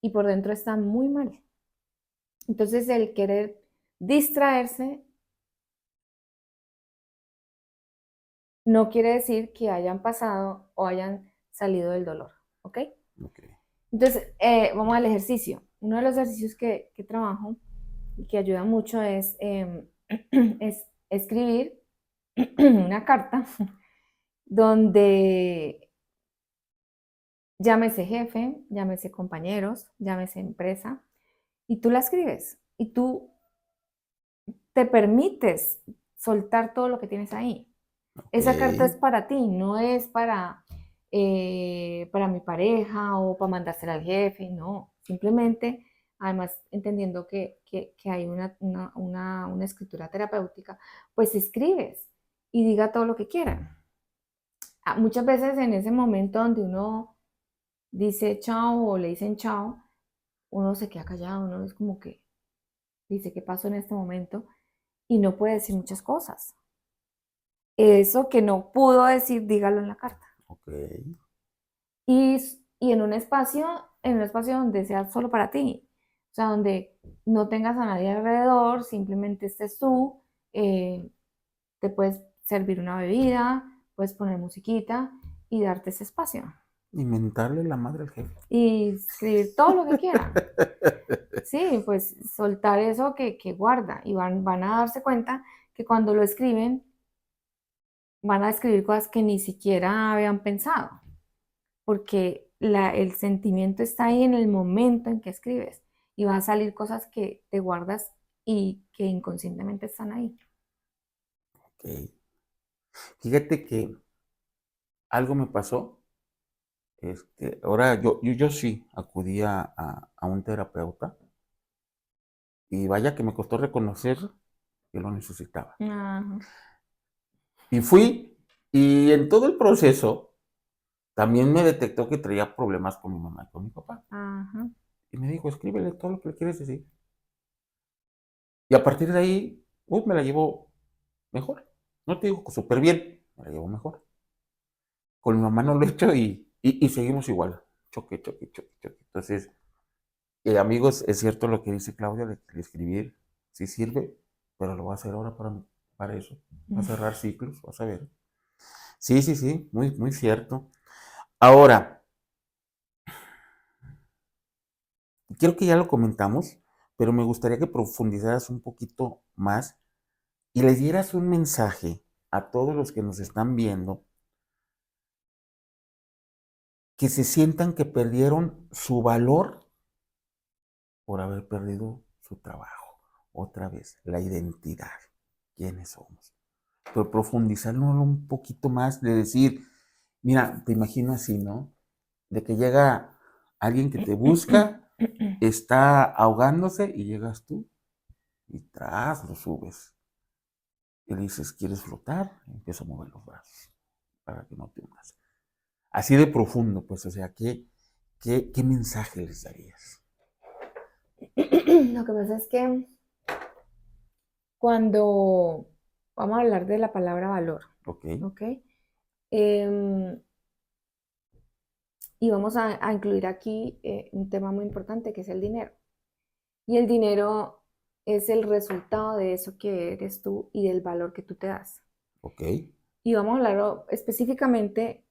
Y por dentro está muy mal. Entonces, el querer distraerse no quiere decir que hayan pasado o hayan salido del dolor, ¿ok? Ok. Entonces, vamos al ejercicio. Uno de los ejercicios que trabajo y que ayuda mucho es escribir una carta donde llámese jefe, llámese compañeros, llámese empresa, y tú la escribes y tú te permites soltar todo lo que tienes ahí. Esa carta es Ok. para ti, no es para mi pareja o para mandársela al jefe, no. Simplemente, además, entendiendo que hay una escritura terapéutica, pues escribes y diga todo lo que quieran. Muchas veces en ese momento donde uno dice chao o le dicen chao, uno se queda callado, uno es como que dice qué pasó en este momento y no puede decir muchas cosas. Eso que no pudo decir, dígalo en la carta. Ok. Y, y en un espacio donde sea solo para ti, o sea, donde no tengas a nadie alrededor, simplemente estés tú, eh, te puedes servir una bebida, puedes poner musiquita y darte ese espacio. Inventarle la madre al jefe. Y escribir todo lo que quieran. Sí, pues soltar eso que guarda y van a darse cuenta que cuando lo escriben van a escribir cosas que ni siquiera habían pensado, porque el sentimiento está ahí en el momento en que escribes y van a salir cosas que te guardas y que inconscientemente están ahí. Ok. Fíjate que algo me pasó. Ahora yo sí acudía a un terapeuta y vaya que me costó reconocer que lo necesitaba. Ajá, Y fui, y en todo el proceso también me detectó que traía problemas con mi mamá y con mi papá. ajá. Y me dijo, escríbele todo lo que le quieres decir. Y a partir de ahí, me la llevo mejor. No te digo súper bien, me la llevo mejor. Con mi mamá no lo he hecho y seguimos igual. Choque, choque, choque, choque. Entonces, amigos, es cierto lo que dice Claudia, de escribir sí sirve, pero lo voy a hacer ahora para eso. Va a cerrar ciclos, vas a ver. Sí, sí, sí, muy, muy cierto. Ahora, quiero que ya lo comentamos, pero me gustaría que profundizaras un poquito más y les dieras un mensaje a todos los que nos están viendo que se sientan que perdieron su valor por haber perdido su trabajo. Otra vez, la identidad, quiénes somos. Pero profundizarlo un poquito más, de decir, mira, te imagino así, ¿no? De que llega alguien que te busca, está ahogándose y llegas tú y tras lo subes. Y le dices, ¿quieres flotar? Y empieza a mover los brazos para que no te hundas. Así de profundo, pues, o sea, ¿qué mensaje les darías? Lo que pasa es que cuando vamos a hablar de la palabra valor, Ok, ¿ok? Em, y vamos a incluir aquí un tema muy importante que es el dinero. Y el dinero es el resultado de eso que eres tú y del valor que tú te das. ok, Y vamos a hablar específicamente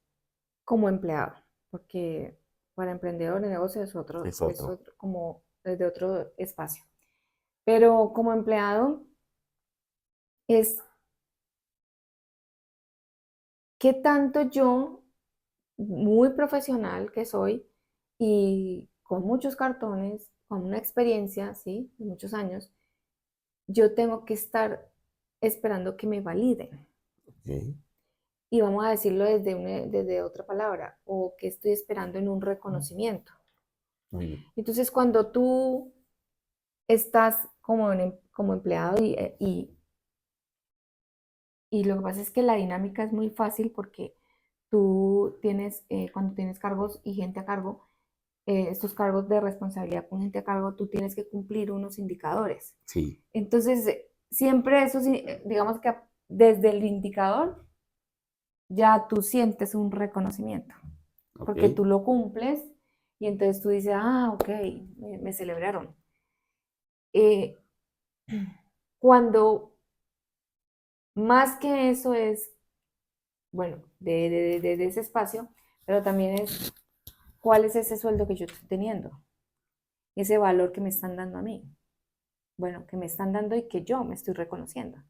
como empleado, porque para emprendedor de negocio es otro. como desde otro espacio. Pero como empleado es qué tanto yo, muy profesional que soy y con muchos cartones, con una experiencia, ¿sí? De muchos años, yo tengo que estar esperando que me validen. Ok, Y vamos a decirlo desde otra palabra, o que estoy esperando en un reconocimiento. Muy bien. Entonces, cuando tú estás como empleado y lo que pasa es que la dinámica es muy fácil porque tú tienes, cuando tienes cargos y gente a cargo, estos cargos de responsabilidad con gente a cargo, tú tienes que cumplir unos indicadores. Sí, Entonces, siempre eso, digamos que desde el indicador ya tú sientes un reconocimiento, ok. porque tú lo cumples y entonces tú dices, ah, ok, me celebraron. Eh, cuando más que eso es, bueno, de ese espacio, pero también es cuál es ese sueldo que yo estoy teniendo, ese valor que me están dando a mí, bueno, que me están dando y que yo me estoy reconociendo.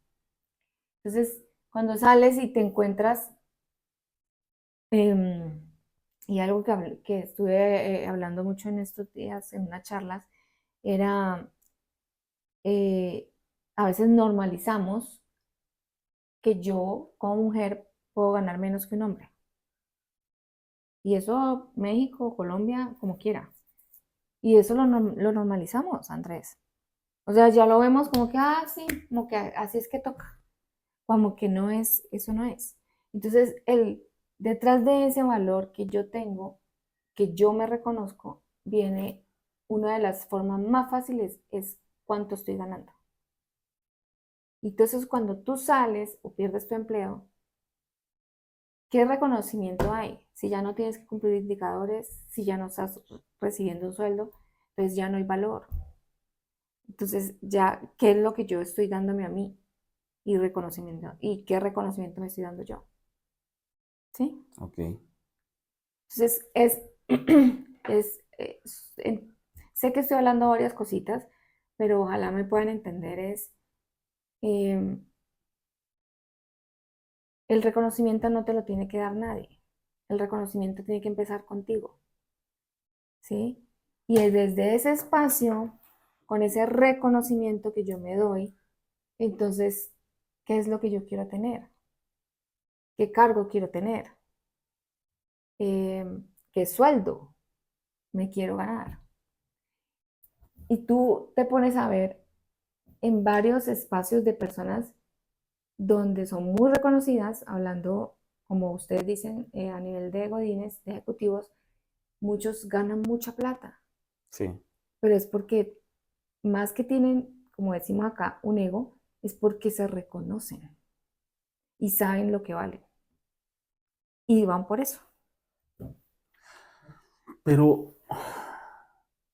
Entonces, cuando sales y te encuentras, y algo que estuve hablando mucho en estos días, en unas charlas, era, eh, a veces normalizamos que yo como mujer puedo ganar menos que un hombre. Y eso México, Colombia, como quiera. Y eso lo normalizamos, Andrés. O sea, ya lo vemos como que, ah, sí, como que así es que toca. Como que no es, eso no es. Entonces, detrás de ese valor que yo tengo, que yo me reconozco, viene una de las formas más fáciles es cuánto estoy ganando. Y entonces cuando tú sales o pierdes tu empleo, ¿qué reconocimiento hay? Si ya no tienes que cumplir indicadores, si ya no estás recibiendo un sueldo, entonces ya no hay valor. Entonces ya, ¿qué es lo que yo estoy dándome a mí? Y reconocimiento. ¿Y qué reconocimiento me estoy dando yo? ¿Sí? Ok. Entonces sé que estoy hablando varias cositas, pero ojalá me puedan entender eh, el reconocimiento no te lo tiene que dar nadie. El reconocimiento tiene que empezar contigo, ¿sí? Y es desde ese espacio, con ese reconocimiento que yo me doy, entonces, ¿qué es lo que yo quiero tener? ¿Qué cargo quiero tener? Eh, ¿Qué sueldo me quiero ganar? Y tú te pones a ver en varios espacios de personas donde son muy reconocidas, hablando, como ustedes dicen, a nivel de godines, de ejecutivos, muchos ganan mucha plata, Sí, pero es porque más que tienen, como decimos acá, un ego, es porque se reconocen y saben lo que valen y van por eso. pero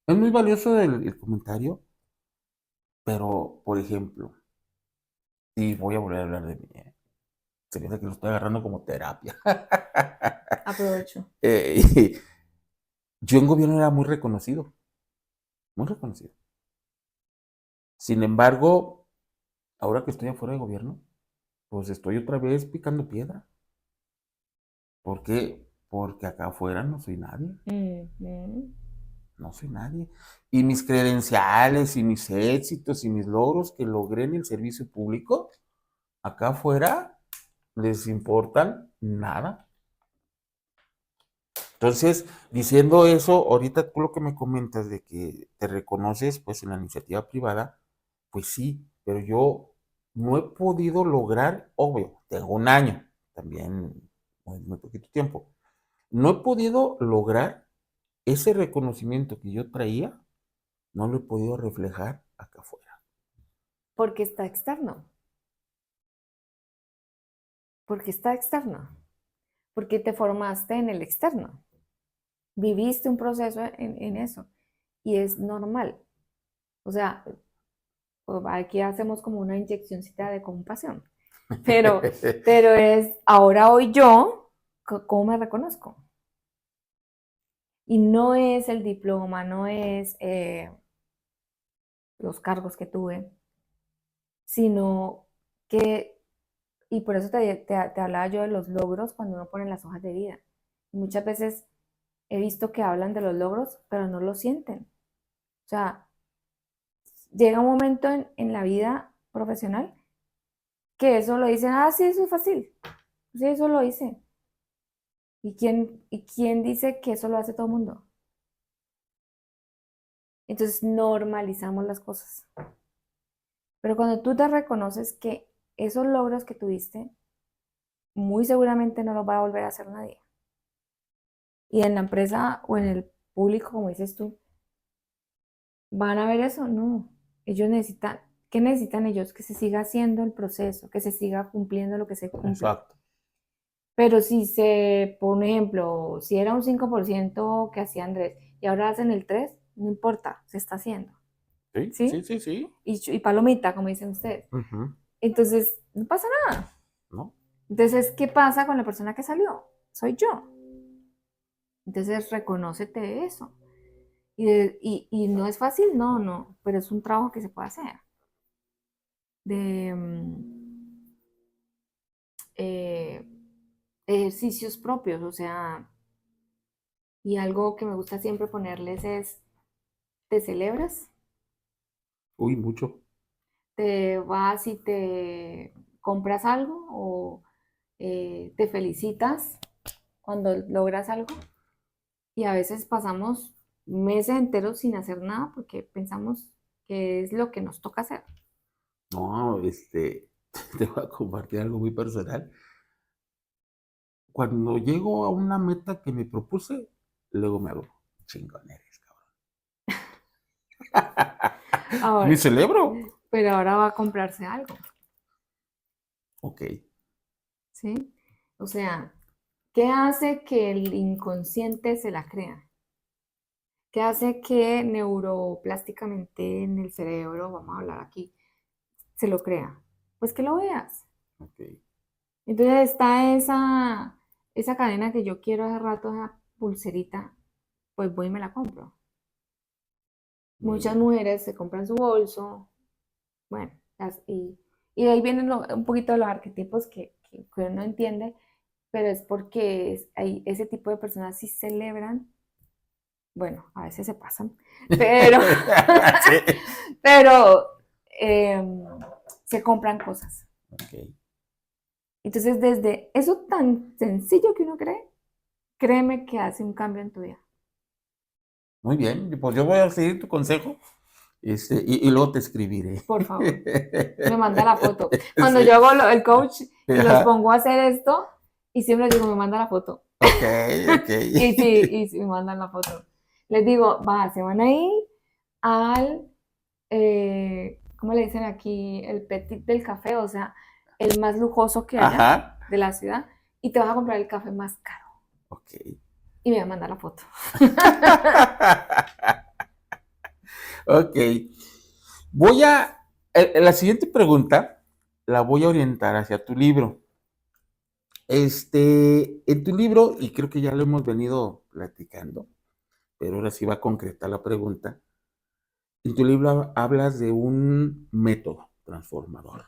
es muy valioso el comentario, pero, por ejemplo, y voy a volver a hablar de mí, ¿eh? Se ve que lo estoy agarrando como terapia. Aprovecho. Y yo en gobierno era muy reconocido, muy reconocido. Sin embargo, ahora que estoy afuera de gobierno, pues estoy otra vez picando piedra. ¿Por qué? Porque acá afuera no soy nadie, Ujú. no soy nadie. Y mis credenciales y mis éxitos y mis logros que logré en el servicio público, acá afuera les importan nada. Entonces, diciendo eso, ahorita tú lo que me comentas de que te reconoces pues en la iniciativa privada, pues sí, pero yo no he podido lograr, obvio, tengo un año, también muy poquito tiempo, no he podido lograr ese reconocimiento que yo traía, no lo he podido reflejar acá afuera. Porque está externo, porque está externo, porque te formaste en el externo, viviste un proceso en eso y es normal. O sea, aquí hacemos como una inyeccióncita de compasión, pero, pero es, ahora hoy yo, ¿cómo me reconozco? Y no es el diploma, no es los cargos que tuve, sino que, y por eso te hablaba yo de los logros cuando uno pone las hojas de vida. Muchas veces he visto que hablan de los logros, pero no lo sienten. O sea, llega un momento en la vida profesional que eso lo dicen, ah, sí, eso es fácil, sí, eso lo hice. ¿Y quién dice que eso lo hace todo el mundo? Entonces normalizamos las cosas. Pero cuando tú te reconoces que esos logros que tuviste, muy seguramente no los va a volver a hacer nadie. Y en la empresa o en el público, como dices tú, ¿van a ver eso? No. Ellos necesitan, ¿qué necesitan ellos? Que se siga haciendo el proceso, que se siga cumpliendo lo que se cumple. Exacto. Pero si por un ejemplo, si era un 5% que hacía Andrés y ahora hacen el 3%, no importa, se está haciendo. Sí, sí, ¿Sí? sí, sí. Y palomita, como dicen ustedes. Ujú. Entonces, no pasa nada. ¿No? Entonces, ¿qué pasa con la persona que salió? Soy yo. Entonces, reconócete eso. Y no es fácil, no, no, pero es un trabajo que se puede hacer. De eh, ejercicios propios, o sea, y algo que me gusta siempre ponerles es, ¿te celebras? Uy, mucho. ¿Te vas y te compras algo? ¿O te felicitas cuando logras algo? Y a veces pasamos meses enteros sin hacer nada porque pensamos que es lo que nos toca hacer. No, te voy a compartir algo muy personal. Cuando llego a una meta que me propuse, luego me hago chingón eres, cabrón. Me Ahora, celebro. pero ahora va a comprarse algo, Ok. ¿sí? O sea, ¿qué hace que el inconsciente se la crea? ¿Qué hace que neuroplásticamente en el cerebro, vamos a hablar aquí, se lo crea? Pues que lo veas. Ok. Entonces está esa cadena que yo quiero hace rato, esa pulserita, pues voy y me la compro. Muy Muchas bien. mujeres se compran su bolso, bueno, y de ahí vienen un poquito de los arquetipos que uno entiende, pero es porque hay ese tipo de personas sí celebran, bueno, a veces se pasan, pero, Sí. pero se compran cosas. Ok. Entonces, desde eso tan sencillo que uno cree, créeme que hace un cambio en tu vida. Muy bien. Pues yo voy a seguir tu consejo. Y luego te escribiré. Por favor, me manda la foto. Cuando Sí. yo hago el coach y los Ajá. pongo a hacer esto, y siempre digo, me manda la foto. Ok, ok. Y sí, me mandan la foto. Les digo, va, se van a ir al, ¿cómo le dicen aquí? El petit del café, o sea, el más lujoso que haya Ajá. de la ciudad, y te vas a comprar el café más caro. Ok. Y me va a mandar la foto. Ok. La siguiente pregunta la voy a orientar hacia tu libro. En tu libro, y creo que ya lo hemos venido platicando, pero ahora sí va a concretar la pregunta. En tu libro hablas de un método transformador.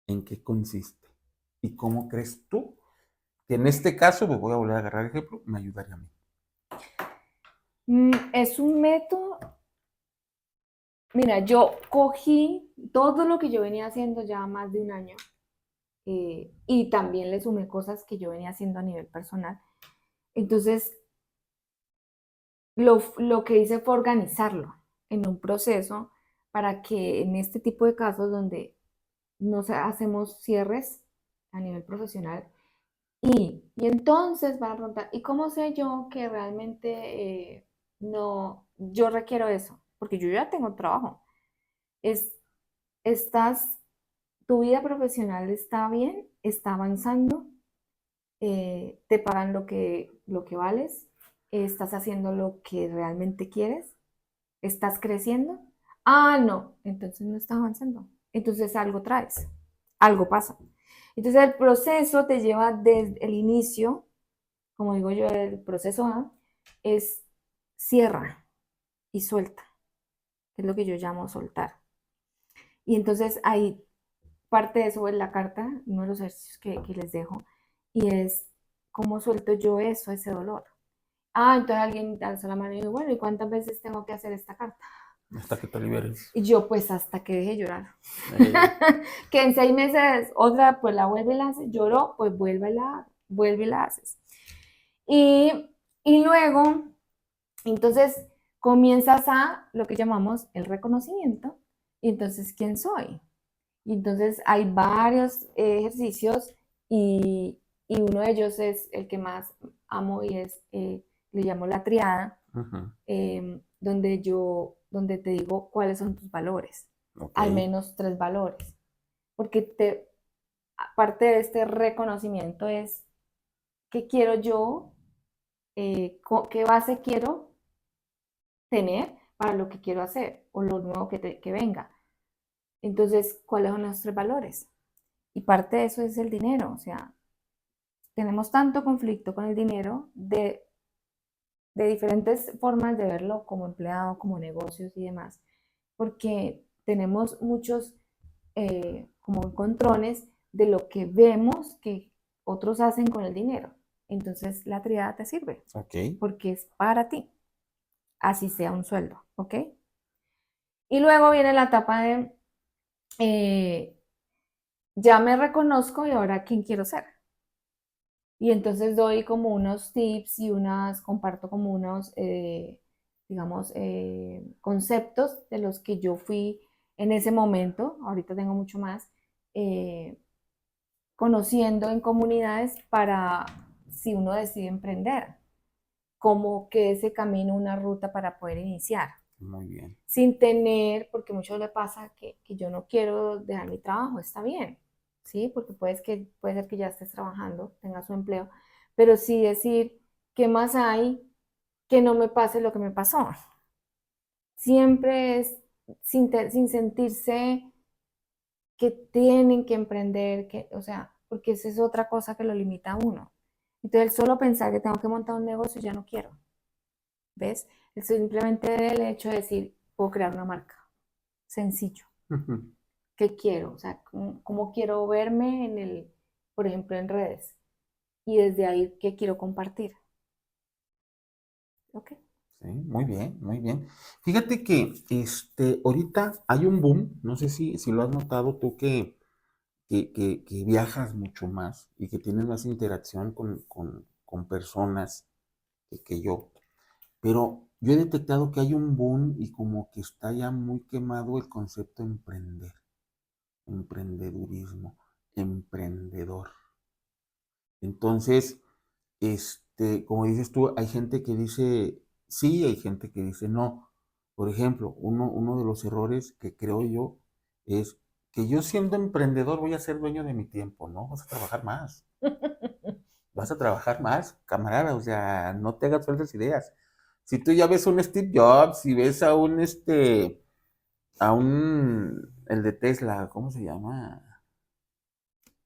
¿En qué consiste? ¿Y cómo crees tú que en este caso, me voy a volver a agarrar ejemplo, me ayudaría a mí? Es un método. Mira, yo cogí todo lo que yo venía haciendo ya más de un año y también le sumé cosas que yo venía haciendo a nivel personal. Entonces, lo que hice fue organizarlo en un proceso para que en este tipo de casos donde hacemos cierres a nivel profesional y entonces van a preguntar, ¿y cómo sé yo que realmente no, yo requiero eso? Porque yo ya tengo trabajo. Es, estás, tu vida profesional está bien, está avanzando, te pagan lo que vales, estás haciendo lo que realmente quieres, estás creciendo. Ah, no, entonces no estás avanzando. Entonces algo traes, algo pasa. Entonces el proceso te lleva desde el inicio, como digo yo, el proceso A es cierra y suelta, que es lo que yo llamo soltar. Y entonces ahí parte de eso es la carta, uno de los ejercicios que les dejo, y es cómo suelto yo eso, ese dolor. Ah, entonces alguien alzó la mano y dijo, bueno, ¿y cuántas veces tengo que hacer esta carta? Hasta que te liberes. Y yo, pues hasta que deje de llorar. Eh, Que en 6 meses otra, pues la vuelve y la hace. Lloró, pues vuelve y la haces. Y luego, entonces, comienzas a lo que llamamos el reconocimiento, y entonces, ¿quién soy? Y entonces hay varios ejercicios y uno de ellos es el que más amo y es, le llamo la triada, Ujú. donde te digo cuáles son tus valores, Ok. al menos 3 valores, porque aparte de este reconocimiento es qué quiero yo, qué base quiero tener para lo que quiero hacer o lo nuevo que venga. Entonces, ¿cuáles son nuestros valores? Y parte de eso es el dinero, o sea, tenemos tanto conflicto con el dinero de diferentes formas de verlo como empleado, como negocios y demás, porque tenemos muchos como encontrones de lo que vemos que otros hacen con el dinero. Entonces la triada te sirve Ok. porque es para ti, así sea un sueldo, ¿ok? Y luego viene la etapa de eh, ya me reconozco y ahora quién quiero ser. Y entonces doy como unos tips y comparto como unos, digamos, conceptos de los que yo fui en ese momento, ahorita tengo mucho más, eh, conociendo en comunidades para si uno decide emprender, como que ese camino, una ruta para poder iniciar, Muy bien. sin tener, porque mucho le pasa que yo no quiero dejar mi trabajo, está bien, ¿sí? Porque puede ser que ya estés trabajando, tengas su empleo, pero sí decir, ¿qué más hay que no me pase lo que me pasó? Siempre es sin sentirse que tienen que emprender, o sea, porque esa es otra cosa que lo limita a uno. Entonces, el solo pensar que tengo que montar un negocio ya no quiero, ¿ves? Es simplemente el hecho de decir, puedo crear una marca, sencillo. Ujú. ¿Qué quiero? O sea, cómo quiero verme por ejemplo, en redes. Y desde ahí, ¿qué quiero compartir? ¿Ok? Sí, muy bien, muy bien. Fíjate que ahorita hay un boom, no sé si lo has notado tú que viajas mucho más y que tienes más interacción con personas que yo, pero yo he detectado que hay un boom y como que está ya muy quemado el concepto emprender, emprendedurismo, emprendedor. Entonces, como dices tú, hay gente que dice sí, hay gente que dice no. Por ejemplo, uno de los errores que creo yo es que yo siendo emprendedor voy a ser dueño de mi tiempo, ¿no? Vas a trabajar más, camarada, o sea, no te hagas falsas ideas. Si tú ya ves a un Steve Jobs, si ves el de Tesla, ¿cómo se llama?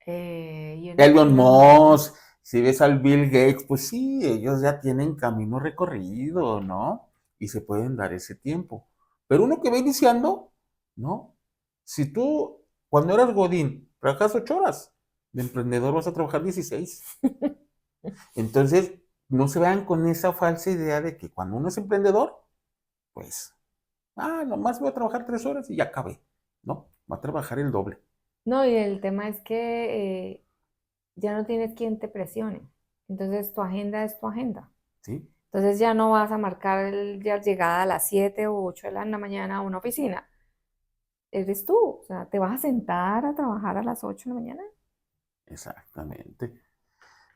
Elon Elon Musk, Musk. si ves al Bill Gates, pues sí, ellos ya tienen camino recorrido, ¿no? Y se pueden dar ese tiempo. Pero uno que va iniciando, ¿no? Si tú, cuando eras Godín, trabajas 8 horas, de emprendedor vas a trabajar 16. Entonces, no se vean con esa falsa idea de que cuando uno es emprendedor, pues, nomás voy a trabajar 3 horas y ya acabé, ¿no? Va a trabajar el doble, No, y el tema es que ya no tienes quien te presione. Entonces, tu agenda es tu agenda. ¿sí? Entonces, ya no vas a marcar ya llegada a las 7 o 8 de la mañana a una oficina. Eres tú. O sea, ¿te vas a sentar a trabajar a las 8 de la mañana? Exactamente.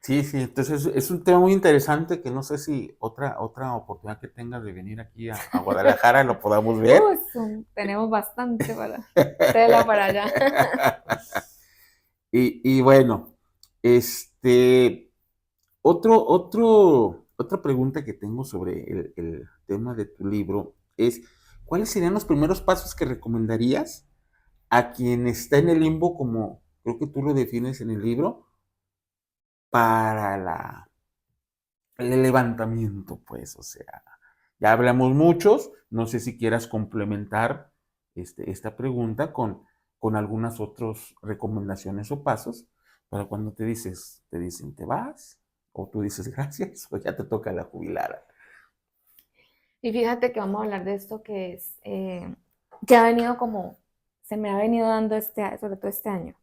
Sí, sí, entonces es un tema muy interesante que no sé si otra oportunidad que tengas de venir aquí a Guadalajara lo podamos ver. Tenemos bastante tela para allá. Y bueno, este, otra pregunta que tengo sobre el tema de tu libro es, ¿cuáles serían los primeros pasos que recomendarías a quien está en el limbo, como creo que tú lo defines en el libro, para el levantamiento, pues, o sea, ya hablamos muchos, no sé si quieras complementar esta pregunta con algunas otras recomendaciones o pasos para cuando te dicen, te vas, o tú dices gracias, o ya te toca la jubilada. Y fíjate que vamos a hablar de esto que ha venido se me ha venido dando sobre todo este año,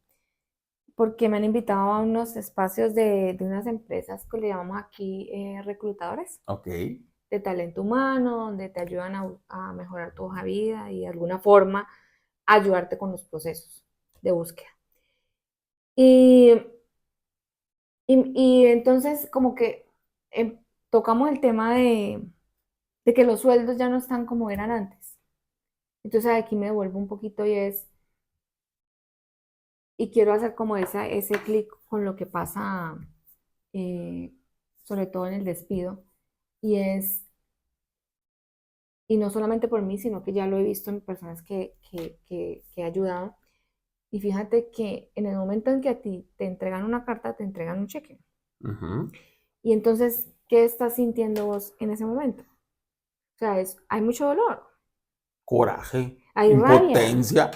porque me han invitado a unos espacios de unas empresas que le llamamos aquí reclutadores. Ok, de talento humano, donde te ayudan a mejorar tu hoja de vida y de alguna forma ayudarte con los procesos de búsqueda. Y, y entonces como que tocamos el tema de que los sueldos ya no están como eran antes. Entonces aquí me devuelvo un poquito y quiero hacer como ese clic con lo que pasa, eh, sobre todo en el despido, y y no solamente por mí, sino que ya lo he visto en personas que he ayudado. Y fíjate que en el momento en que a ti te entregan una carta, te entregan un cheque. Ujú. Y entonces, ¿qué estás sintiendo vos en ese momento? O sea, hay mucho dolor, Coraje, hay rabia. impotencia.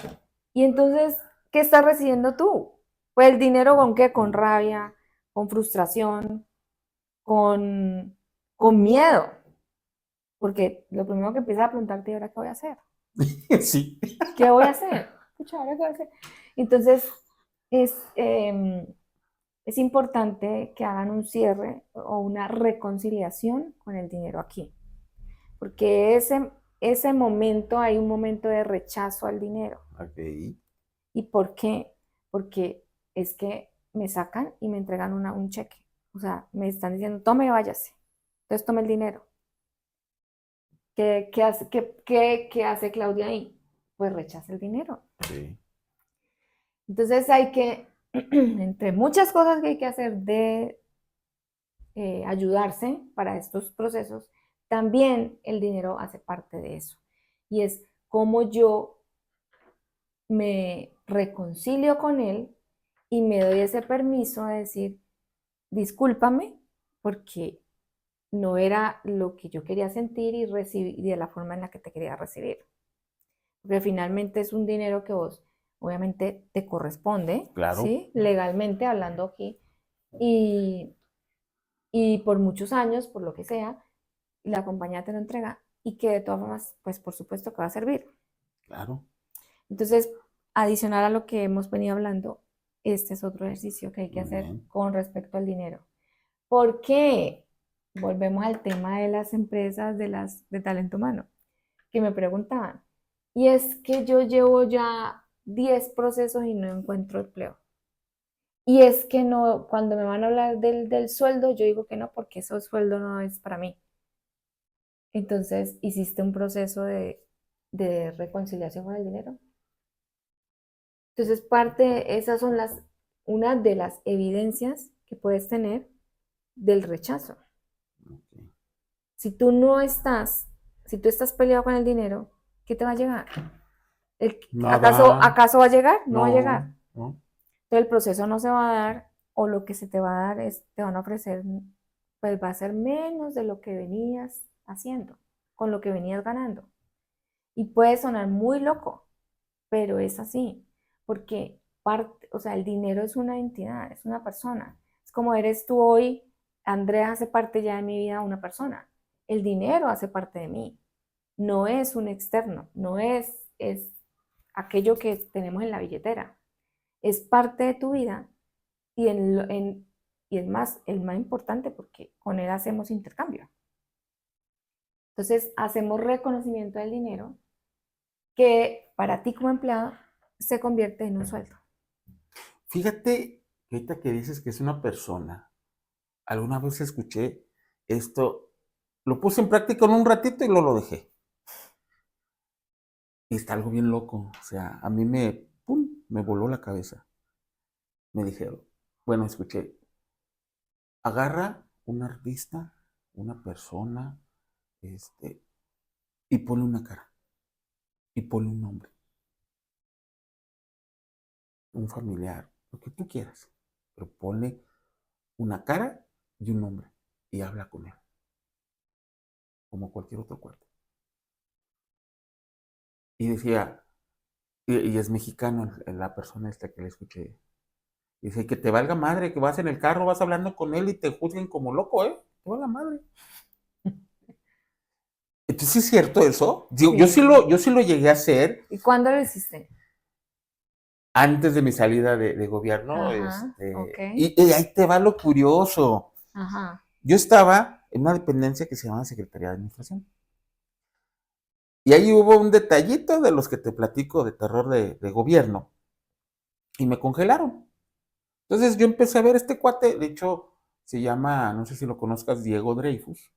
Y entonces, ¿qué estás recibiendo tú? Pues el dinero con qué, con rabia, con frustración, con, con miedo. Porque lo primero que empiezas a preguntarte, ¿ahora qué voy a hacer? Sí. ¿Qué voy a hacer? Pucha, ¿ahora qué voy a hacer? Entonces, es, eh, es importante que hagan un cierre o una reconciliación con el dinero aquí. Porque ese momento, hay un momento de rechazo al dinero. Ok. ¿Y por qué? Porque es que me sacan y me entregan un cheque. O sea, me están diciendo, tome y váyase. Entonces tome el dinero. ¿Qué hace Claudia ahí? Pues rechaza el dinero. Sí. Entonces hay que, entre muchas cosas que hay que hacer de ayudarse para estos procesos, también el dinero hace parte de eso. Y es cómo yo me reconcilio con él y me doy ese permiso de decir, discúlpame, porque no era lo que yo quería sentir y recibir y de la forma en la que te quería recibir. Porque finalmente es un dinero que vos, obviamente, te corresponde, Claro. ¿sí? Legalmente hablando aquí. Y, y por muchos años, por lo que sea, la compañía te lo entrega y que de todas formas, pues por supuesto que va a servir. Claro. Entonces, adicional a lo que hemos venido hablando, este es otro ejercicio que hay que Muy hacer bien. con respecto al dinero. ¿Por qué? Volvemos al tema de las empresas de talento humano, que me preguntaban. Y es que yo llevo ya 10 procesos y no encuentro empleo. Y es que no, cuando me van a hablar del sueldo, yo digo que no, porque ese sueldo no es para mí. Entonces, ¿hiciste un proceso de reconciliación con el dinero? Entonces, esas son una de las evidencias que puedes tener del rechazo. Ok. Si tú no estás, si tú estás peleado con el dinero, ¿qué te va a llegar? ¿Acaso, Nada. acaso va a llegar? No va a llegar. No. No. Entonces el proceso no se va a dar o lo que se te va a dar es, te van a ofrecer, pues va a ser menos de lo que venías haciendo, con lo que venías ganando. Y puede sonar muy loco, pero es así, porque o sea, el dinero es una entidad, es una persona. Es como eres tú hoy, Andrea hace parte ya de mi vida una persona. El dinero hace parte de mí. No es un externo, no es aquello que tenemos en la billetera. Es parte de tu vida y, y es más, el más importante porque con él hacemos intercambio. Entonces, hacemos reconocimiento del dinero que para ti como empleado se convierte en un sueldo. Fíjate que ahorita que dices que es una persona, alguna vez escuché esto, lo puse en práctica en un ratito y lo dejé. Y está algo bien loco. O sea, a mí pum, me voló la cabeza. Me dijeron, bueno, escuché, agarra un artista, una persona, y ponle una cara, y ponle un nombre, un familiar, lo que tú quieras, pero ponle una cara y un nombre, y habla con él, como cualquier otro cuerpo. Y decía, y es mexicano la persona esta que le escuché. Dice que te valga madre, que vas en el carro, vas hablando con él y te juzguen como loco, ¿eh? Te valga madre. Entonces, ¿sí es cierto eso? Sí. Yo sí lo llegué a hacer ¿Y cuándo lo hiciste? antes de mi salida de gobierno, Ajá, ok. y ahí te va lo curioso. Ajá, Yo estaba en una dependencia que se llama Secretaría de Administración. Y ahí hubo un detallito de los que te platico de terror de gobierno, y me congelaron. Entonces yo empecé a ver este cuate, de hecho se llama, no sé si lo conozcas, Diego Dreyfus,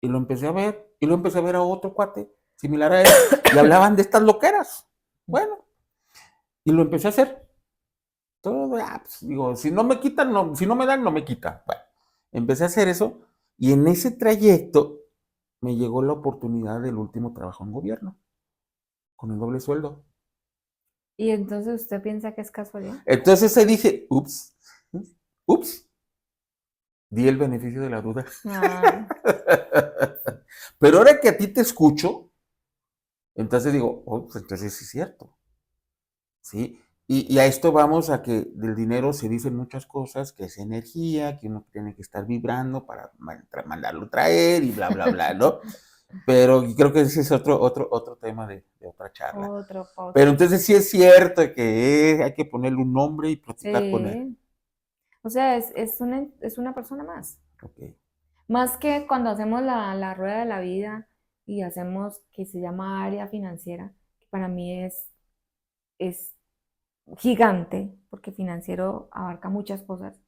y lo empecé a ver, y lo empecé a ver a otro cuate similar a él, y hablaban de estas loqueras. Bueno, y lo empecé a hacer. Todo, pues, digo, si no me quitan, no, si no me dan, no me quitan. Bueno, empecé a hacer eso, y en ese trayecto me llegó la oportunidad del último trabajo en gobierno, con el doble sueldo. Y entonces usted piensa que es casualidad. Entonces se dije, ups, di el beneficio de la duda. Ah, Pero ahora que a ti te escucho, entonces digo, oh, pues entonces sí es cierto, ¿sí? Y a esto vamos a que del dinero se dicen muchas cosas, que es energía, que uno tiene que estar vibrando para mandarlo traer y bla, bla, bla, ¿no? Pero creo que ese es otro tema de otra charla. otro Pero podcast. entonces sí es cierto que hay que ponerle un nombre y platicar con él. Sí. O sea, es una persona más. Ok, Más que cuando hacemos la rueda de la vida y hacemos que se llama área financiera, que para mí es gigante, porque financiero abarca muchas cosas,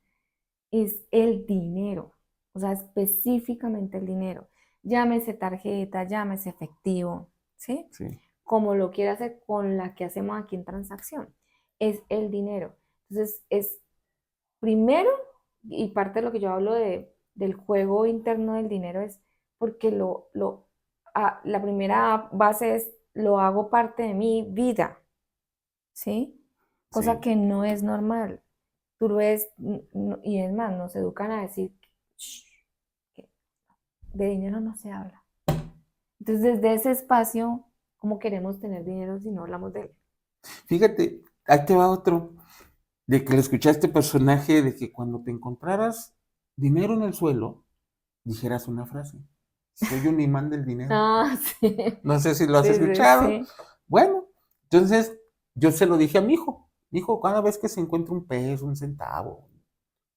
es el dinero. O sea, específicamente el dinero. Llámese tarjeta, llámese efectivo, ¿sí? sí, Como lo quiera hacer con la que hacemos aquí en transacción. Es el dinero. Entonces, es primero, y parte de lo que yo hablo del juego interno del dinero es porque la primera base es lo hago parte de mi vida, ¿sí? Cosa sí. que no es normal. Tú lo ves, y es más, nos educan a decir, "Shh, que de dinero no se habla". Entonces, desde ese espacio, ¿cómo queremos tener dinero si no hablamos de él? Fíjate, ahí te va otro, de que le escuché a este personaje de que cuando te encontraras dinero en el suelo, dijeras una frase: soy un imán del dinero. Ah, sí, No sé si lo has sí, sí, escuchado. sí. Bueno, entonces yo se lo dije a mi hijo. Hijo, cada vez que se encuentre un peso, un centavo,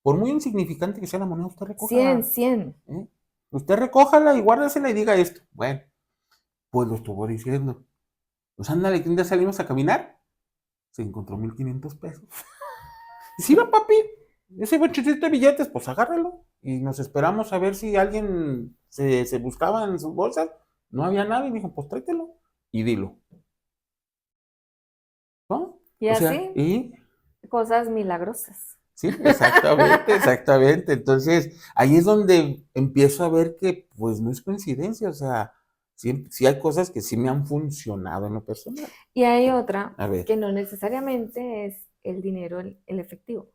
por muy insignificante que sea la moneda, usted 100, recójala. 100. ¿Eh? Usted recójala y guárdesela y diga esto. Bueno, pues lo estuvo diciendo. Pues ándale, que un día salimos a caminar, se encontró 1,500 pesos. Y sí, va, papi, ese bochecito de billetes, pues agárralo. Y nos esperamos a ver si alguien se buscaba en sus bolsas. No había nada y dijo, pues tráetelo y dilo. ¿No? Y O sea, así, y cosas milagrosas. sí, exactamente, exactamente. Entonces, ahí es donde empiezo a ver que, pues, no es coincidencia. O sea, sí hay cosas que sí me han funcionado en lo personal. Y hay otra A ver, que no necesariamente es el dinero, el efectivo,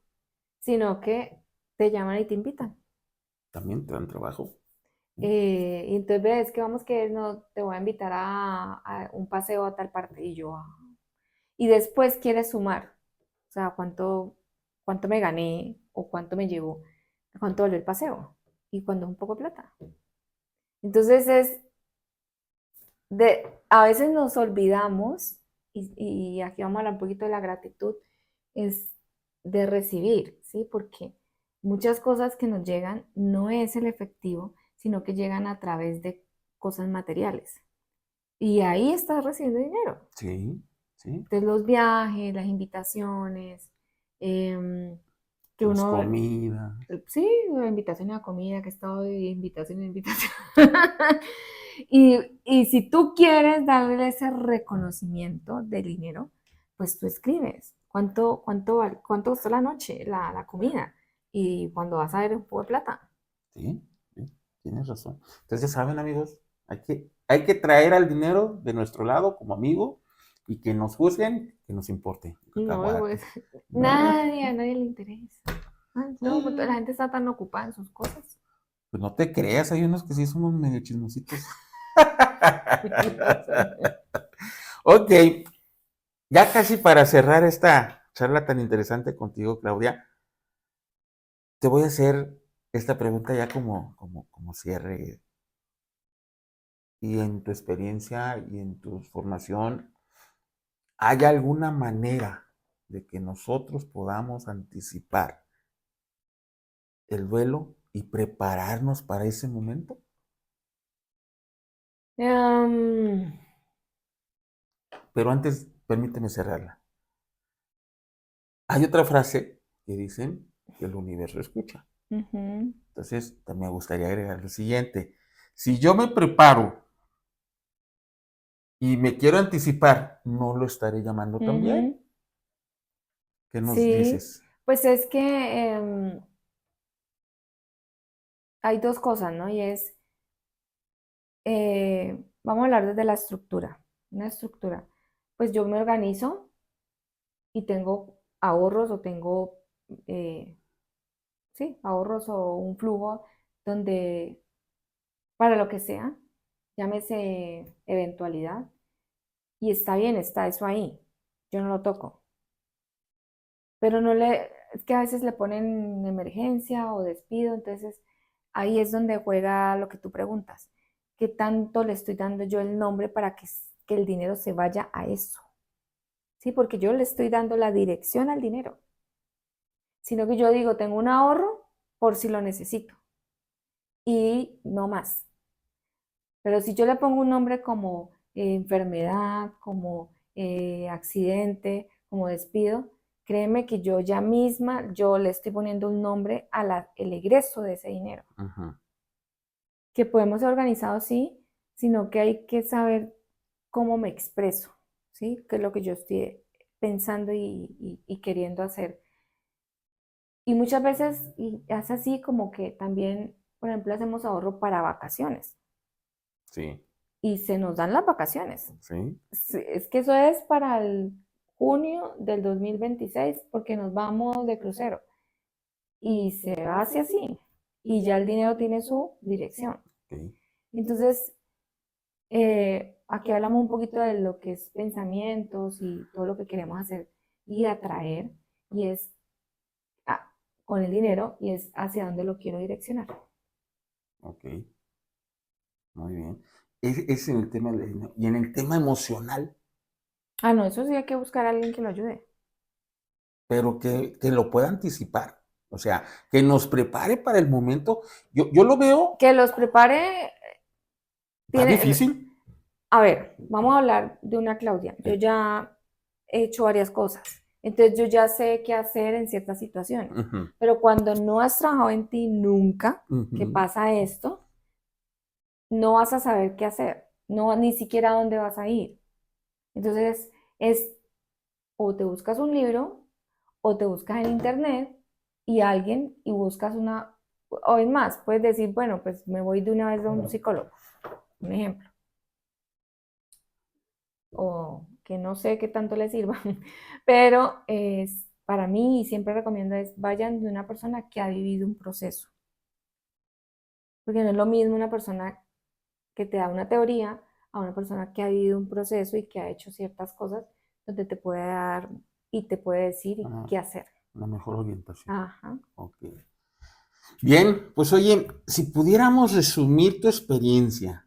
sino que te llaman y te invitan. también te dan trabajo. Y entonces ves que vamos que no te voy a invitar a un paseo a tal parte y yo, "Ah". Y después quieres sumar, o sea, cuánto me gané o cuánto me llevó, cuánto valió el paseo y cuando es un poco de plata. Entonces a veces nos olvidamos, y aquí vamos a hablar un poquito de la gratitud, es de recibir, ¿sí? Porque muchas cosas que nos llegan no es el efectivo, sino que llegan a través de cosas materiales. Y ahí estás recibiendo dinero. Sí, sí. Entonces los viajes, las invitaciones, em, que Las uno, comidas. sí, invitación a comida, que he estado de invitación en invitación. Y si tú quieres darle ese reconocimiento de dinero, pues tú escribes cuánto costó la noche, la comida, y cuando vas a ver un poco de plata. Sí, sí, tienes razón. Entonces, ya saben, amigos, hay que traer al dinero de nuestro lado como amigo y que nos juzguen, que nos importe. Un No, pues, cacahuate. Ah, a nadie le interesa. La gente está tan ocupada en sus cosas. pues no te creas, hay unos que sí somos medio chismositos. Ok, ya casi para cerrar esta charla tan interesante contigo, Claudia, te voy a hacer esta pregunta ya como cierre. Y en tu experiencia y en tu formación, ¿hay alguna manera de que nosotros podamos anticipar el duelo y prepararnos para ese momento? Em, Pero antes, permíteme cerrarla. Hay otra frase que dicen que el universo escucha. ujú, Entonces, me gustaría agregar lo siguiente. Si yo me preparo y me quiero anticipar, no lo estaré llamando también. ujú. ¿Qué nos Sí, dices? pues es que hay dos cosas, ¿no? Y es, vamos a hablar desde la estructura, una estructura. Pues yo me organizo y tengo ahorros o tengo, eh, sí, ahorros o un flujo donde, para lo que sea, llámese eventualidad, y está bien, está eso ahí, yo no lo toco. Pero no le, es que a veces le ponen emergencia o despido, entonces ahí es donde juega lo que tú preguntas. ¿Qué tanto le estoy dando yo el nombre para que el dinero se vaya a eso? Sí, porque yo le estoy dando la dirección al dinero, sino que yo digo, tengo un ahorro por si lo necesito y no más. Pero si yo le pongo un nombre como enfermedad, como accidente, como despido, créeme que yo ya misma, yo le estoy poniendo un nombre a el egreso de ese dinero. Ujú. Que podemos ser organizados, sí, sino que hay que saber cómo me expreso, ¿sí? ¿Qué es lo que yo estoy pensando y queriendo hacer? Y muchas veces y es así como que también, por ejemplo, hacemos ahorro para vacaciones Sí, y se nos dan las vacaciones. sí. Sí, es que eso es para el junio del 2026 porque nos vamos de crucero y se hace así y ya el dinero tiene su dirección. Ok. Entonces, aquí hablamos un poquito de lo que es pensamientos y todo lo que queremos hacer y atraer y es ah, con el dinero y es hacia dónde lo quiero direccionar. Ok, muy bien. Es en el tema del dinero. Y en el tema emocional, Ah, no, eso sí hay que buscar a alguien que lo ayude. pero que lo pueda anticipar. O sea, que nos prepare para el momento. Yo lo veo, Que los prepare, está tiene, difícil. a ver, vamos a hablar de una Claudia. Yo ya he hecho varias cosas, entonces yo ya sé qué hacer en ciertas situaciones, Ujú, pero cuando no has trabajado en ti nunca, que ujú. pasa esto, no vas a saber qué hacer, no ni siquiera a dónde vas a ir. Entonces es o te buscas un libro o te buscas en internet y alguien y buscas una, o es más, puedes decir, bueno, pues me voy de una vez a un psicólogo, un ejemplo. O que no sé qué tanto les sirva, pero es, para mí, y siempre recomiendo, es vayan de una persona que ha vivido un proceso, porque no es lo mismo una persona que te da una teoría a una persona que ha vivido un proceso y que ha hecho ciertas cosas donde te puede dar y te puede decir Ah, qué hacer. una mejor orientación. Ajá. Ok. Bien, pues oye, si pudiéramos resumir tu experiencia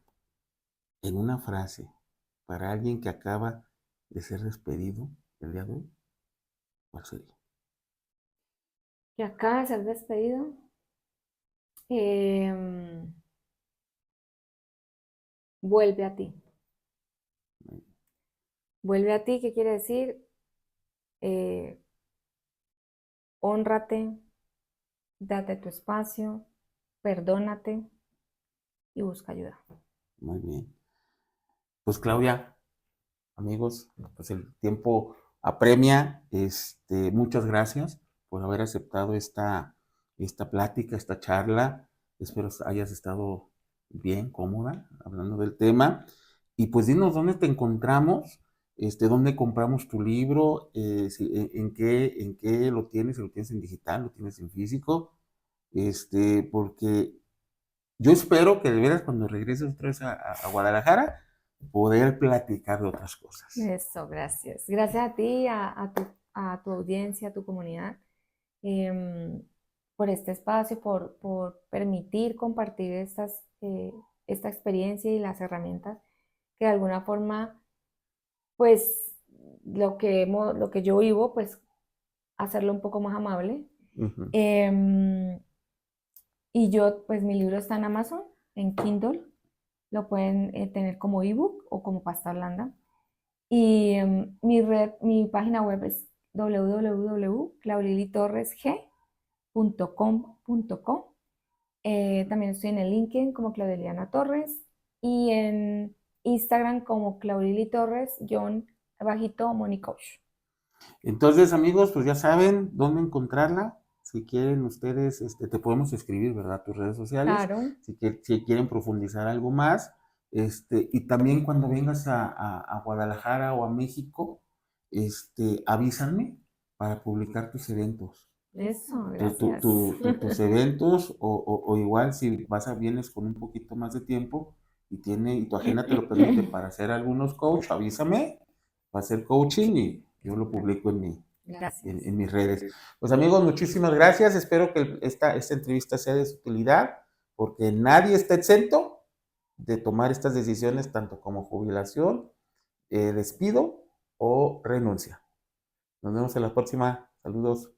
en una frase para alguien que acaba de ser despedido el día de hoy, ¿cuál sería? Que acaba de ser despedido. em, Vuelve a ti. Vuelve a ti, ¿qué quiere decir? Eh, Hónrate, date tu espacio, perdónate y busca ayuda. Muy bien. Pues Claudia, amigos, pues el tiempo apremia. Muchas gracias por haber aceptado esta plática, esta charla. Espero hayas estado bien, cómoda, hablando del tema. Y pues dinos dónde te encontramos, dónde compramos tu libro, en qué lo tienes, si lo tienes en digital, lo tienes en físico, porque yo espero que de veras cuando regreses otra vez a Guadalajara, poder platicar de otras cosas. Eso, gracias. Gracias a ti, a tu audiencia, a tu comunidad, em, por este espacio, por permitir compartir esta experiencia y las herramientas que de alguna forma, pues, lo que yo vivo, pues, hacerlo un poco más amable. Ujú. Em, Y yo, pues mi libro está en Amazon, en Kindle. Lo pueden tener como ebook o como pasta blanda. Y mi página web es www.claudilitorresg.com.co. También estoy en el LinkedIn como Claudeliana Torres y en Instagram como Claudili Torres, bajito Money Coach. Entonces, amigos, pues ya saben dónde encontrarla. Si quieren ustedes, te podemos escribir, ¿verdad? Tus redes sociales. Claro. Si quieren profundizar algo más. Y también cuando vengas a Guadalajara o a México, avísame para publicar tus eventos. Eso, Tu- gracias. tus eventos, o igual si vienes con un poquito más de tiempo y tu agenda te lo permite para hacer algunos coach, avísame para hacer coaching y yo lo publico Gracias. en mis redes. Pues amigos, muchísimas gracias. Espero que esta entrevista sea de su utilidad, porque nadie está exento de tomar estas decisiones, tanto como jubilación, despido o renuncia. Nos vemos en la próxima. Saludos.